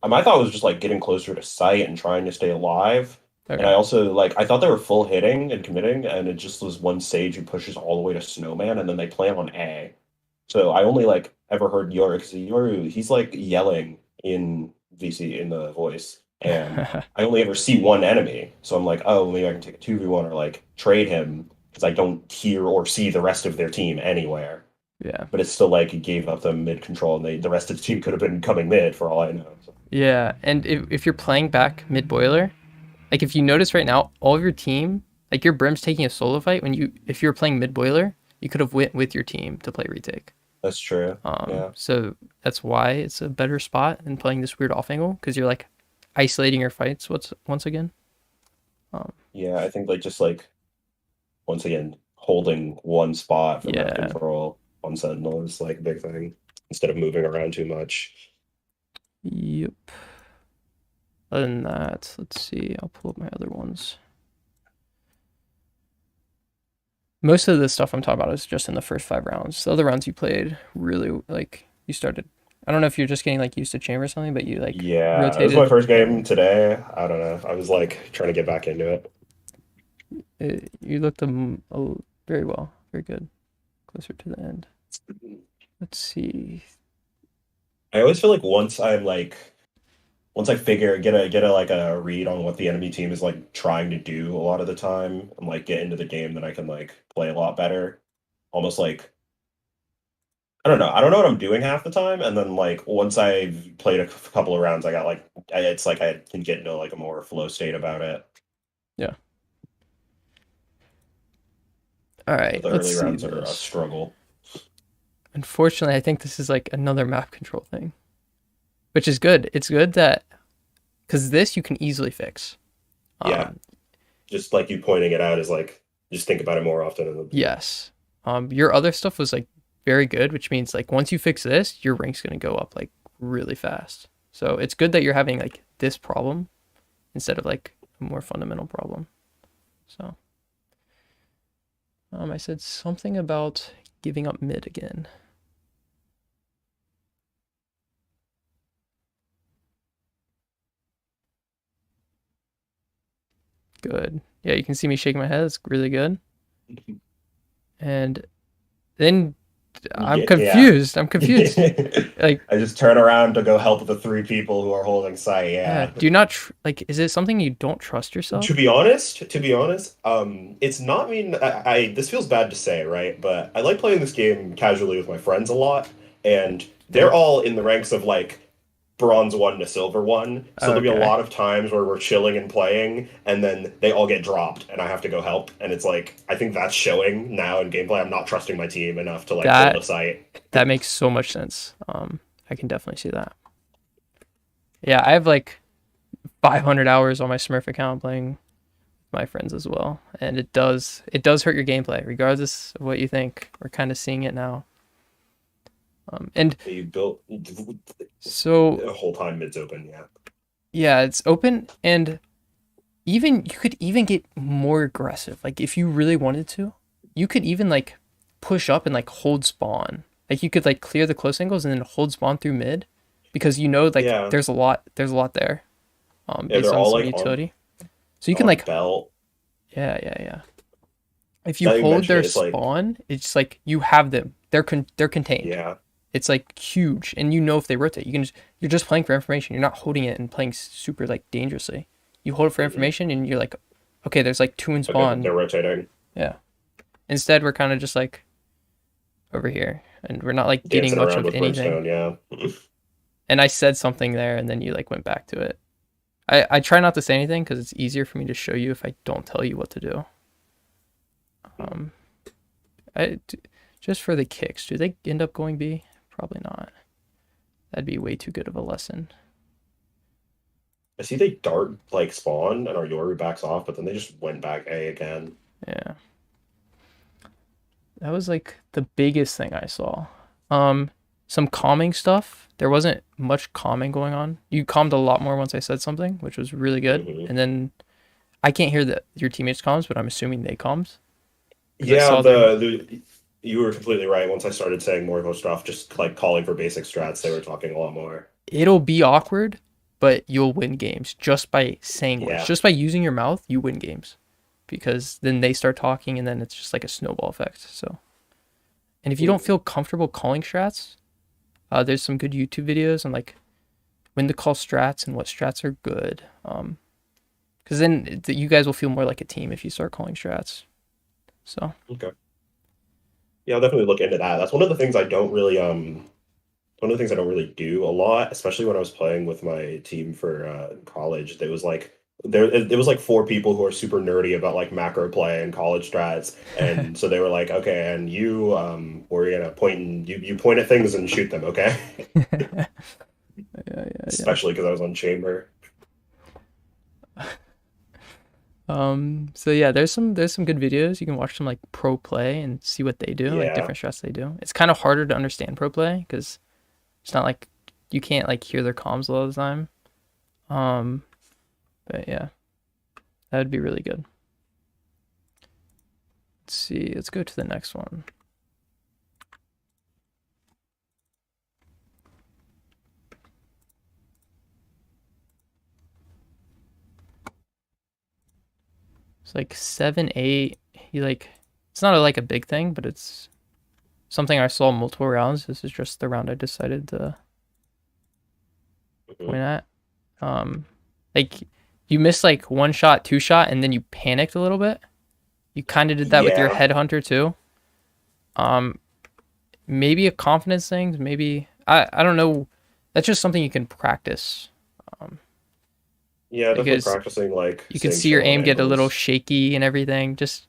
my thought was just like getting closer to sight and trying to stay alive. Okay. And I also like I thought they were full hitting and committing, and it just was one Sage who pushes all the way to Snowman, and then they plan on A. So I only like ever heard Yoru because Yoru, he's like yelling in VC in the voice, and I only ever see one enemy. So I'm like, oh, maybe I can take a 2v1 or like trade him because I don't hear or see the rest of their team anywhere. Yeah. But it's still like he gave up the mid control, and the rest of the team could have been coming mid for all I know. So. Yeah, and if you're playing back mid boiler, like if you notice right now, all of your team, like your Brim's taking a solo fight. If you're playing mid boiler, you could have went with your team to play retake. That's true. Yeah. So that's why it's a better spot than playing this weird off angle, because you're like isolating your fights once again. Yeah, I think like just like once again holding one spot for map control on Sentinel is like a big thing instead of moving around too much. Yep. Other than that, let's see. I'll pull up my other ones. Most of the stuff I'm talking about is just in the first 5 rounds. The other rounds you played really like you started. I don't know if you're just getting like used to chamber or something, but you like rotated. It was my first game today. I don't know. I was like trying to get back into it. You looked very well, very good. Closer to the end. Let's see. I always feel like once I get a like a read on what the enemy team is like trying to do a lot of the time and like get into the game, then I can like play a lot better. Almost like I don't know what I'm doing half the time, and then like once I've played a couple of rounds, I got like it's like I can get into like a more flow state about it. Yeah. All right. The early rounds are a struggle. Unfortunately, I think this is like another map control thing, which is good. It's good that because this you can easily fix. Yeah. Just like you pointing it out is like just think about it more often. Yes. Your other stuff was like very good, which means like once you fix this, your rank's gonna go up like really fast. So it's good that you're having like this problem instead of like a more fundamental problem. So I said something about giving up mid again. Good. Yeah, you can see me shaking my head. It's really good. And then I'm confused. I'm confused. Like I just turn around to go help the 3 people who are holding site. Yeah. Do you not like? Is it something you don't trust yourself? To be honest, it's not mean. I this feels bad to say, right? But I like playing this game casually with my friends a lot, and they're all in the ranks of like bronze 1 to silver 1. So there'll be a lot of times where we're chilling and playing, and then they all get dropped, and I have to go help. And it's like I think that's showing now in gameplay. I'm not trusting my team enough to like hold the site. That makes so much sense. I can definitely see that. Yeah, I have like 500 hours on my Smurf account playing with my friends as well, and it does hurt your gameplay, regardless of what you think. We're kind of seeing it now. And you built so the whole time mid's open, yeah. Yeah, it's open, and you could even get more aggressive. Like if you really wanted to, you could even like push up and like hold spawn. Like you could like clear the close angles and then hold spawn through mid, because you know like there's a lot there. Based on some utility. So you can like belt. Yeah. If you hold their spawn, it's like you have them. They're contained. Yeah. It's like huge, and you know if they rotate, you're just playing for information. You're not holding it and playing super like dangerously. You hold it for information, and you're like, okay, there's like 2 in spawn. Okay, they're rotating. Yeah. Instead, we're kind of just like over here, and we're not like getting much of anything. Yeah. And I said something there, and then you like went back to it. I try not to say anything because it's easier for me to show you if I don't tell you what to do. Just for the kicks, do they end up going B? Probably not. That'd be way too good of a lesson. I see they dart like spawn and our Yoru backs off, but then they just went back A again. Yeah. That was like the biggest thing I saw. Some calming stuff. There wasn't much calming going on. You calmed a lot more once I said something, which was really good. Mhm. And then I can't hear that your teammates calms, but I'm assuming they calms. 'Cause I Yeah, saw you were completely right. Once I started saying more stuff, just like calling for basic strats, they were talking a lot more. It'll be awkward, but you'll win games just by saying words. Yeah. Just by using your mouth, you win games. Because then they start talking and then it's just like a snowball effect. So, and if you don't feel comfortable calling strats, there's some good YouTube videos on like when to call strats and what strats are good. Because then you guys will feel more like a team if you start calling strats. So Okay. Yeah, I'll definitely look into that. That's one of the things I don't really do a lot, especially when I was playing with my team for college. There was like 4 people who are super nerdy about like macro play and college strats, and so they were like, okay, and you we're gonna point and you point at things and shoot them, okay? yeah. Especially because I was on chamber. So yeah, there's some good videos. You can watch some like pro play and see what they do, like Yeah. different strats they do. It's kind of harder to understand pro play because it's not like you can't like hear their comms a lot of the time. But yeah, that would be really good. Let's see. Let's go to the next one. It's like 7-8. He like it's not like a big thing, but it's something I saw multiple rounds. This is just the round I decided to Mhm. win at. Like you missed like 1 shot, 2 shot, and then you panicked a little bit. You kind of did that with your Yeah. headhunter too. Maybe a confidence thing. Maybe I don't know. That's just something you can practice. Yeah, definitely Because practicing like You can staying see your still on aim get a little angles. shaky and everything. Just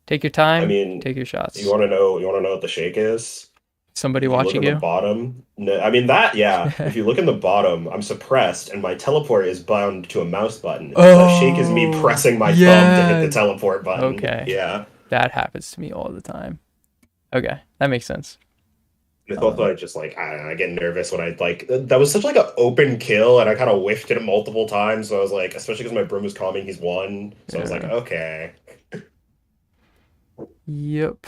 take your time. I mean, Take your shots. you want to know what the shake is? Somebody If you look watching in the you. bottom, no, I mean that, yeah. If you look in the bottom, I'm suppressed, and my teleport is bound to a mouse button. The shake is me Oh, pressing my thumb to hit the yeah. teleport button. Okay. Yeah. That happens to me all the time. Okay, that makes sense. It's also I just like I get nervous when I like that was such like an open kill, and I kind of whiffed it multiple times. So I was like, especially because my broom was calming, he's won. So I was like, Yeah. okay. Yep.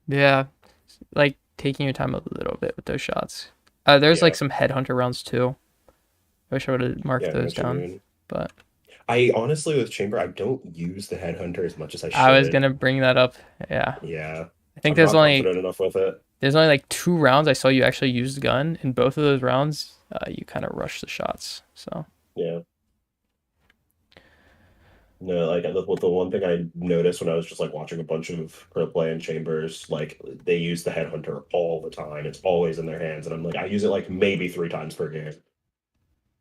Yeah, like taking your time a little bit with those shots. There's like Yeah. some headhunter rounds too. I wish I would have marked Yeah, I know those what you down, mean. but I honestly with chamber I don't use the headhunter as much as I should. I was gonna bring that up. Yeah, Yeah. I think I'm there's not only confident enough with it. like 2 rounds I saw you actually use the gun. In both of those rounds, you kind of rushed the shots. So Yeah. No, like the one thing I noticed when I was just like watching a bunch of pro play in chambers, like they use the headhunter all the time. It's always in their hands, and I'm like, I use it like maybe 3 times per game.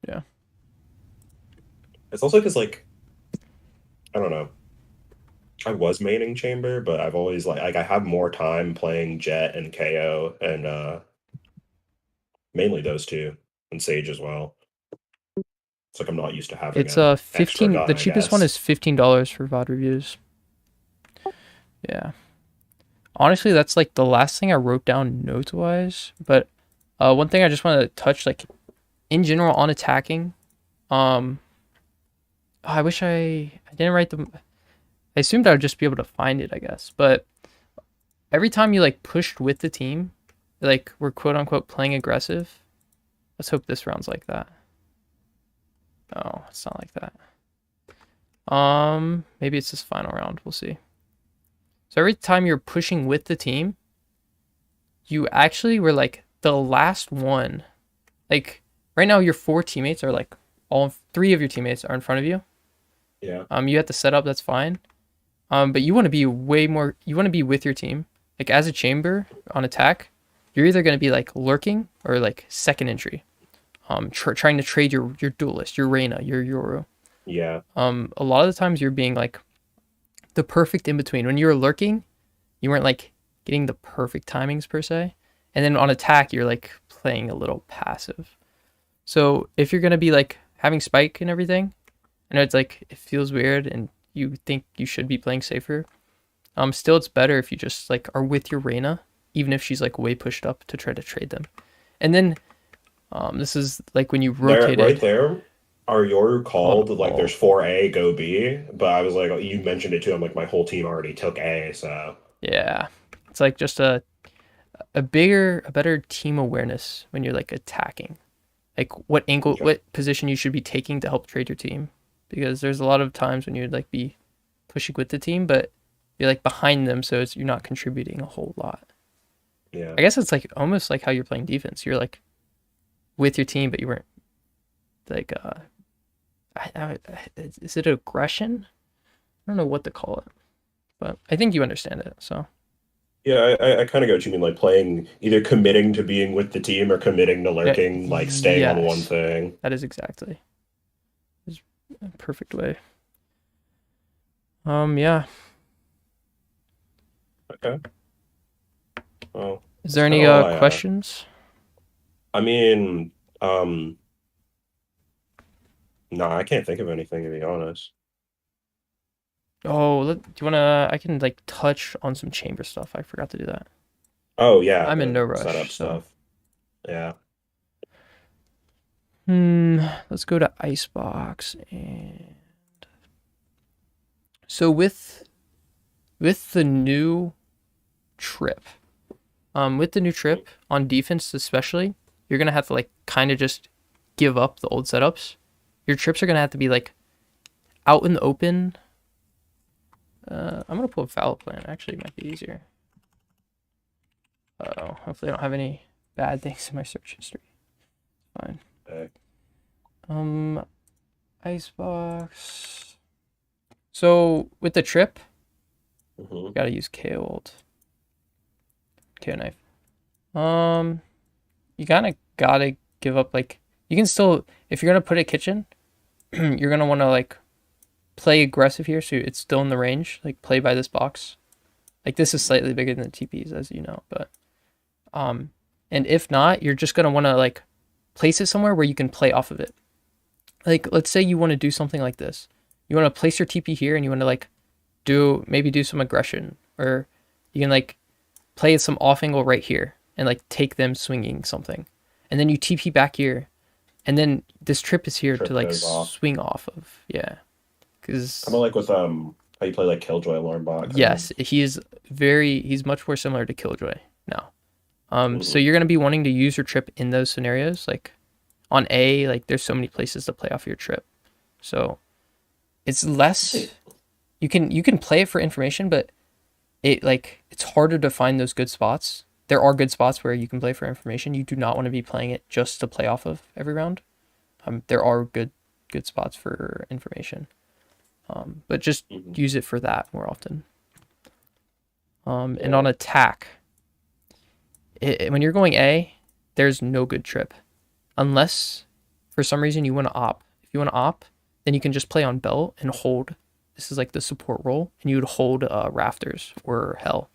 Yeah. It's also because like I don't know. I was maining chamber, but I've always like I have more time playing Jet and KO and mainly those two and Sage as well. It's like I'm not used to having it's an extra 15. gun, The I cheapest one guess. is $15 for VOD reviews. Yeah. Honestly, that's like the last thing I wrote down notes wise. But one thing I just want to touch, like in general on attacking, I wish I didn't write them. I assumed I would just be able to find it, I guess. But every time you like pushed with the team, like we're quote unquote playing aggressive. Let's hope this round's like that. No, it's not like that. Maybe it's this final round. We'll see. So every time you're pushing with the team, you actually were like the last one. Like right now, your 4 teammates are like all 3 of your teammates are in front of you. Yeah. You have to set up. That's fine. But you want to be way more. You want to be with your team. Like as a chamber on attack, you're either going to be like lurking or like second entry. trying to trade your duelist, your Reyna, your Yoru. Yeah. A lot of the times you're being like the perfect in between. When you were lurking, you weren't like getting the perfect timings per se, and then on attack you're like playing a little passive. So if you're gonna be like having spike and everything, I know it's like it feels weird and you think you should be playing safer. Still it's better if you just like are with your Reyna, even if she's like way pushed up, to try to trade them. And then this is like when you rotate Right it. there, are your called Oh, like there's 4A, go B, but I was like, you mentioned it too. I'm like, my whole team already took A, so Yeah, it's like just a better team awareness when you're like attacking, like what angle, Okay. what position you should be taking to help trade your team, because there's a lot of times when you'd like be pushing with the team, but you're like behind them, so you're not contributing a whole lot. Yeah. I guess it's like almost like how you're playing defense. You're like with your team, but you weren't like is it aggression? I don't know what to call it, but I think you understand it. So Yeah, I kind of get what you mean, like playing either committing to being with the team or committing to lurking, like staying on one yes, thing. that is exactly. Is a perfect way. Yeah. Okay. Well, Is there that's any kinda all I, questions? I mean, no, I can't think of anything to be honest. Oh, do you wanna? I can like touch on some chamber stuff. I forgot to do that. Oh yeah, I'm in no the setup rush, so. stuff. Yeah. Let's go to Icebox and so with the new trip, on defense especially, you're gonna have to like kind of just give up the old setups. Your trips are gonna have to be like out in the open. I'm gonna pull a Valor plan. Actually, it might be easier. Oh, hopefully I don't have any bad things in my search history. Fine. Okay. Icebox. So with the trip, hmm gotta use KO ult. KO knife. You kind of gotta give up, like, you can still, if you're gonna put a kitchen, you're gonna want to like play aggressive here, so it's still in the range. Like play by this box. Like this is slightly bigger than the TPs, as you know, but and if not, you're just gonna want to like place it somewhere where you can play off of it. Like let's say you want to do something like this. You want to place your TP here, and you want to like maybe do some aggression, or you can like play some off angle right here and like take them swinging something, and then you TP back here, and then this trip is here Trip to like goes off. swing off of. Yeah, because Kind of like with how you play like Killjoy alarm bot. yes, he's much more similar to Killjoy now. So Mhm. you're gonna be wanting to use your trip in those scenarios, like on A, like there's so many places to play off your trip. So it's less, you can play it for information, but it's harder to find those good spots. There are good spots where you can play for information. You do not want to be playing it just to play off of every round. There are good spots for information. But just Mhm. use it for that more often. And on attack, when you're going A, there's no good trip. Unless, for some reason, you want to op. If you want to op, then you can just play on belt and hold. This is like the support role, and you would hold rafters or hell,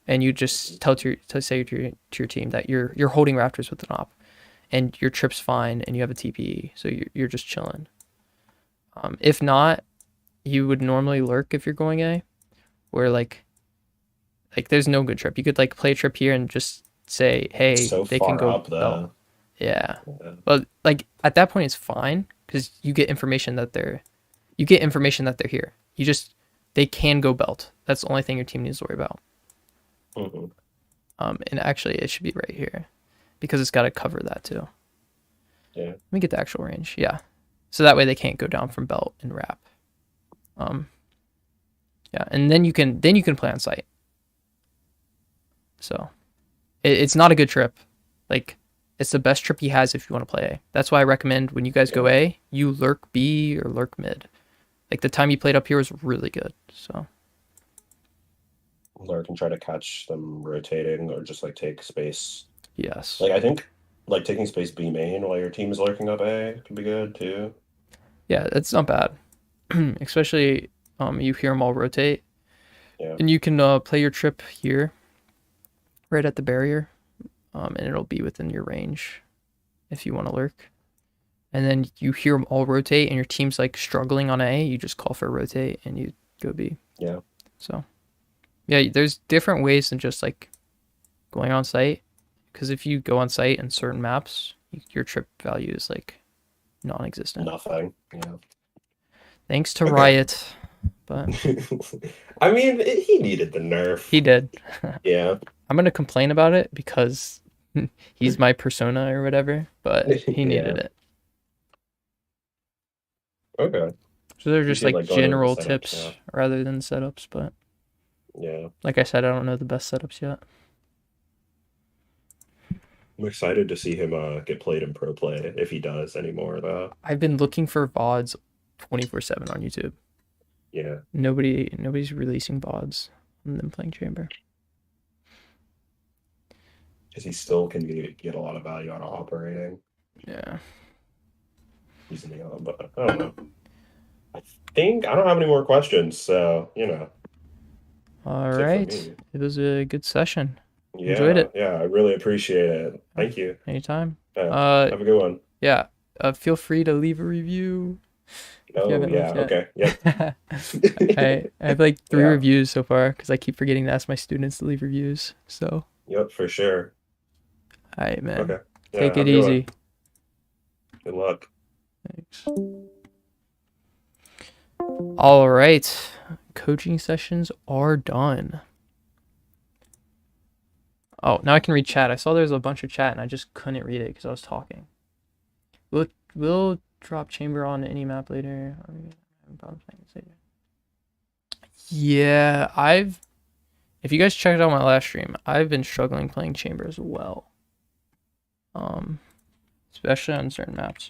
and you just say to your team that you're holding rafters with an op, and your trip's fine, and you have a TPE, so you're just chilling. If not, you would normally lurk if you're going A, where like there's no good trip. You could like play a trip here and just say, hey, So they far can go up belt. Yeah. Yeah. But like at that point it's fine because you get information that they're here. They can go belt. That's the only thing your team needs to worry about. Mhm. And actually it should be right here because it's got to cover that too. Yeah. Let me get the actual range. Yeah. So that way they can't go down from belt and wrap. Yeah, and then you can play on site. So it's not a good trip. Like it's the best trip he has if you want to play A. That's why I recommend when you guys go A, you lurk B or lurk mid. Like the time you played up here was really good. So Lurk and try to catch them rotating or just like take space. yes. Like I think like taking space B main while your team is lurking up A could be good too. Yeah, it's not bad. Especially you hear them all rotate. Yeah. And you can play your trip here, right at the barrier, and it'll be within your range if you want to lurk. And then you hear them all rotate, and your team's like struggling on A. You just call for a rotate, and you go B. Yeah. So, yeah, there's different ways than just like going on site. Because if you go on site in certain maps, your trip value is like non-existent. Nothing. Yeah. Thanks to Okay. Riot, but I mean, he needed the nerf. he did. Yeah. I'm gonna complain about it because he's my persona or whatever, but he needed Yeah. it. Okay. So they're You just should, like like, go into the general setups tips now. rather than setups, but Yeah. like I said, I don't know the best setups yet. I'm excited to see him get played in pro play if he does anymore though. I've been looking for VODs 24/7 on YouTube. Yeah. Nobody's releasing VODs and then playing Chamber. Because he still can get a lot of value out of operating Yeah. using the but I don't know. I think I don't have any more questions, so you know. All That's it for right. me. It was a good session. Yeah, Enjoyed it. Yeah, I really appreciate it. Thank you. Anytime. Yeah, have a good one. Yeah. Feel free to leave a review. If you Oh haven't yeah, left yet. okay. Yep. I have like 3 Yeah. reviews so far because I keep forgetting to ask my students to leave reviews. So, Yep, for sure. all right, man. Okay. Yeah, Take have it a good one. easy. Good luck. Thanks. All right. Coaching sessions are done. Oh, now I can read chat. I saw there was a bunch of chat and I just couldn't read it because I was talking. We'll drop Chamber on any map later. Yeah, if you guys checked out my last stream, I've been struggling playing Chamber as well. Especially on certain maps.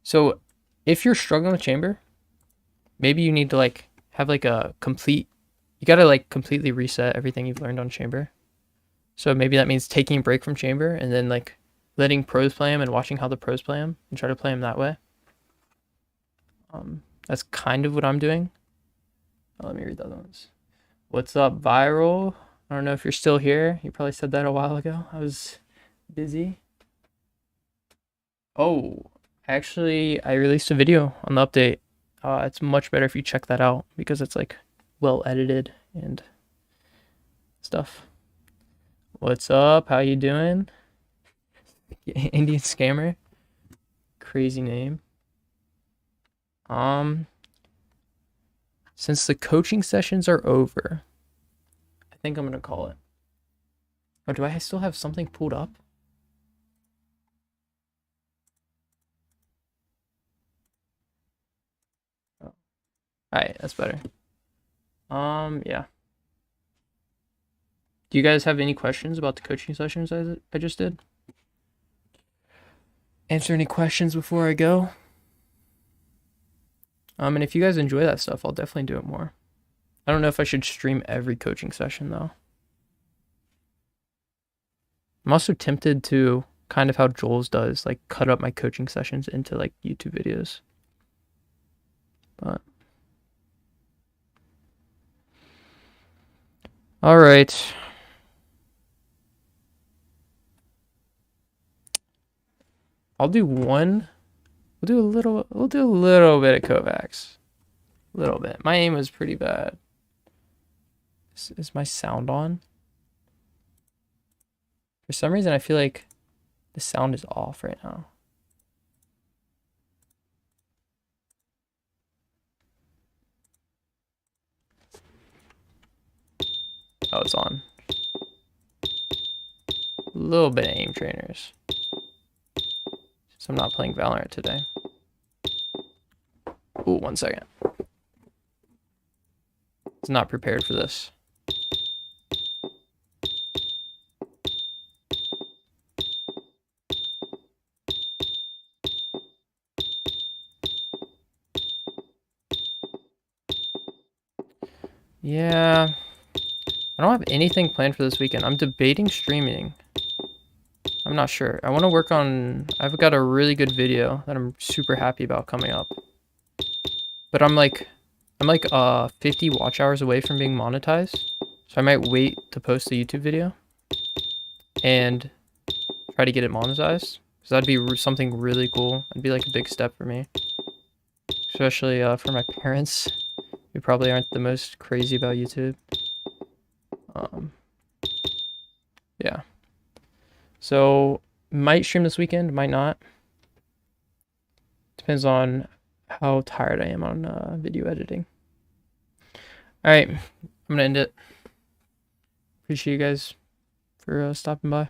So if you're struggling with Chamber, maybe you need to like have like a you gotta like completely reset everything you've learned on Chamber. So maybe that means taking a break from Chamber and then like letting pros play him and watching how the pros play him and try to play him that way. That's kind of what I'm doing. Oh, let me read the other ones. What's up, Viral? I don't know if you're still here. You probably said that a while ago. I was busy. Oh, actually, I released a video on the update. It's much better if you check that out because it's like well edited and stuff. What's up? How you doing? Indian Scammer. Crazy name. Since the coaching sessions are over, I think I'm gonna call it. Oh, do I still have something pulled up? Oh. Alright, that's better. Yeah. Do you guys have any questions about the coaching sessions I just did? Answer any questions before I go? And if you guys enjoy that stuff, I'll definitely do it more. I don't know if I should stream every coaching session though. I'm also tempted to kind of how Joel's does, like cut up my coaching sessions into like YouTube videos. But all right. I'll do one. We'll do a little bit of Kovacs. A little bit. My aim was pretty bad. Is my sound on? For some reason, I feel like the sound is off right now. Oh, it's on. A little bit of aim trainers. So I'm not playing Valorant today. Ooh, 1 second. It's not prepared for this. Yeah. I don't have anything planned for this weekend. I'm debating streaming. I'm not sure. I want to work on. I've got a really good video that I'm super happy about coming up. But I'm like 50 watch hours away from being monetized, so I might wait to post the YouTube video and try to get it monetized. So that'd be something really cool. It'd be like a big step for me, especially for my parents, who probably aren't the most crazy about YouTube. Yeah. So might stream this weekend, might not. Depends on how tired I am on video editing. All right, I'm gonna end it. Appreciate you guys for stopping by.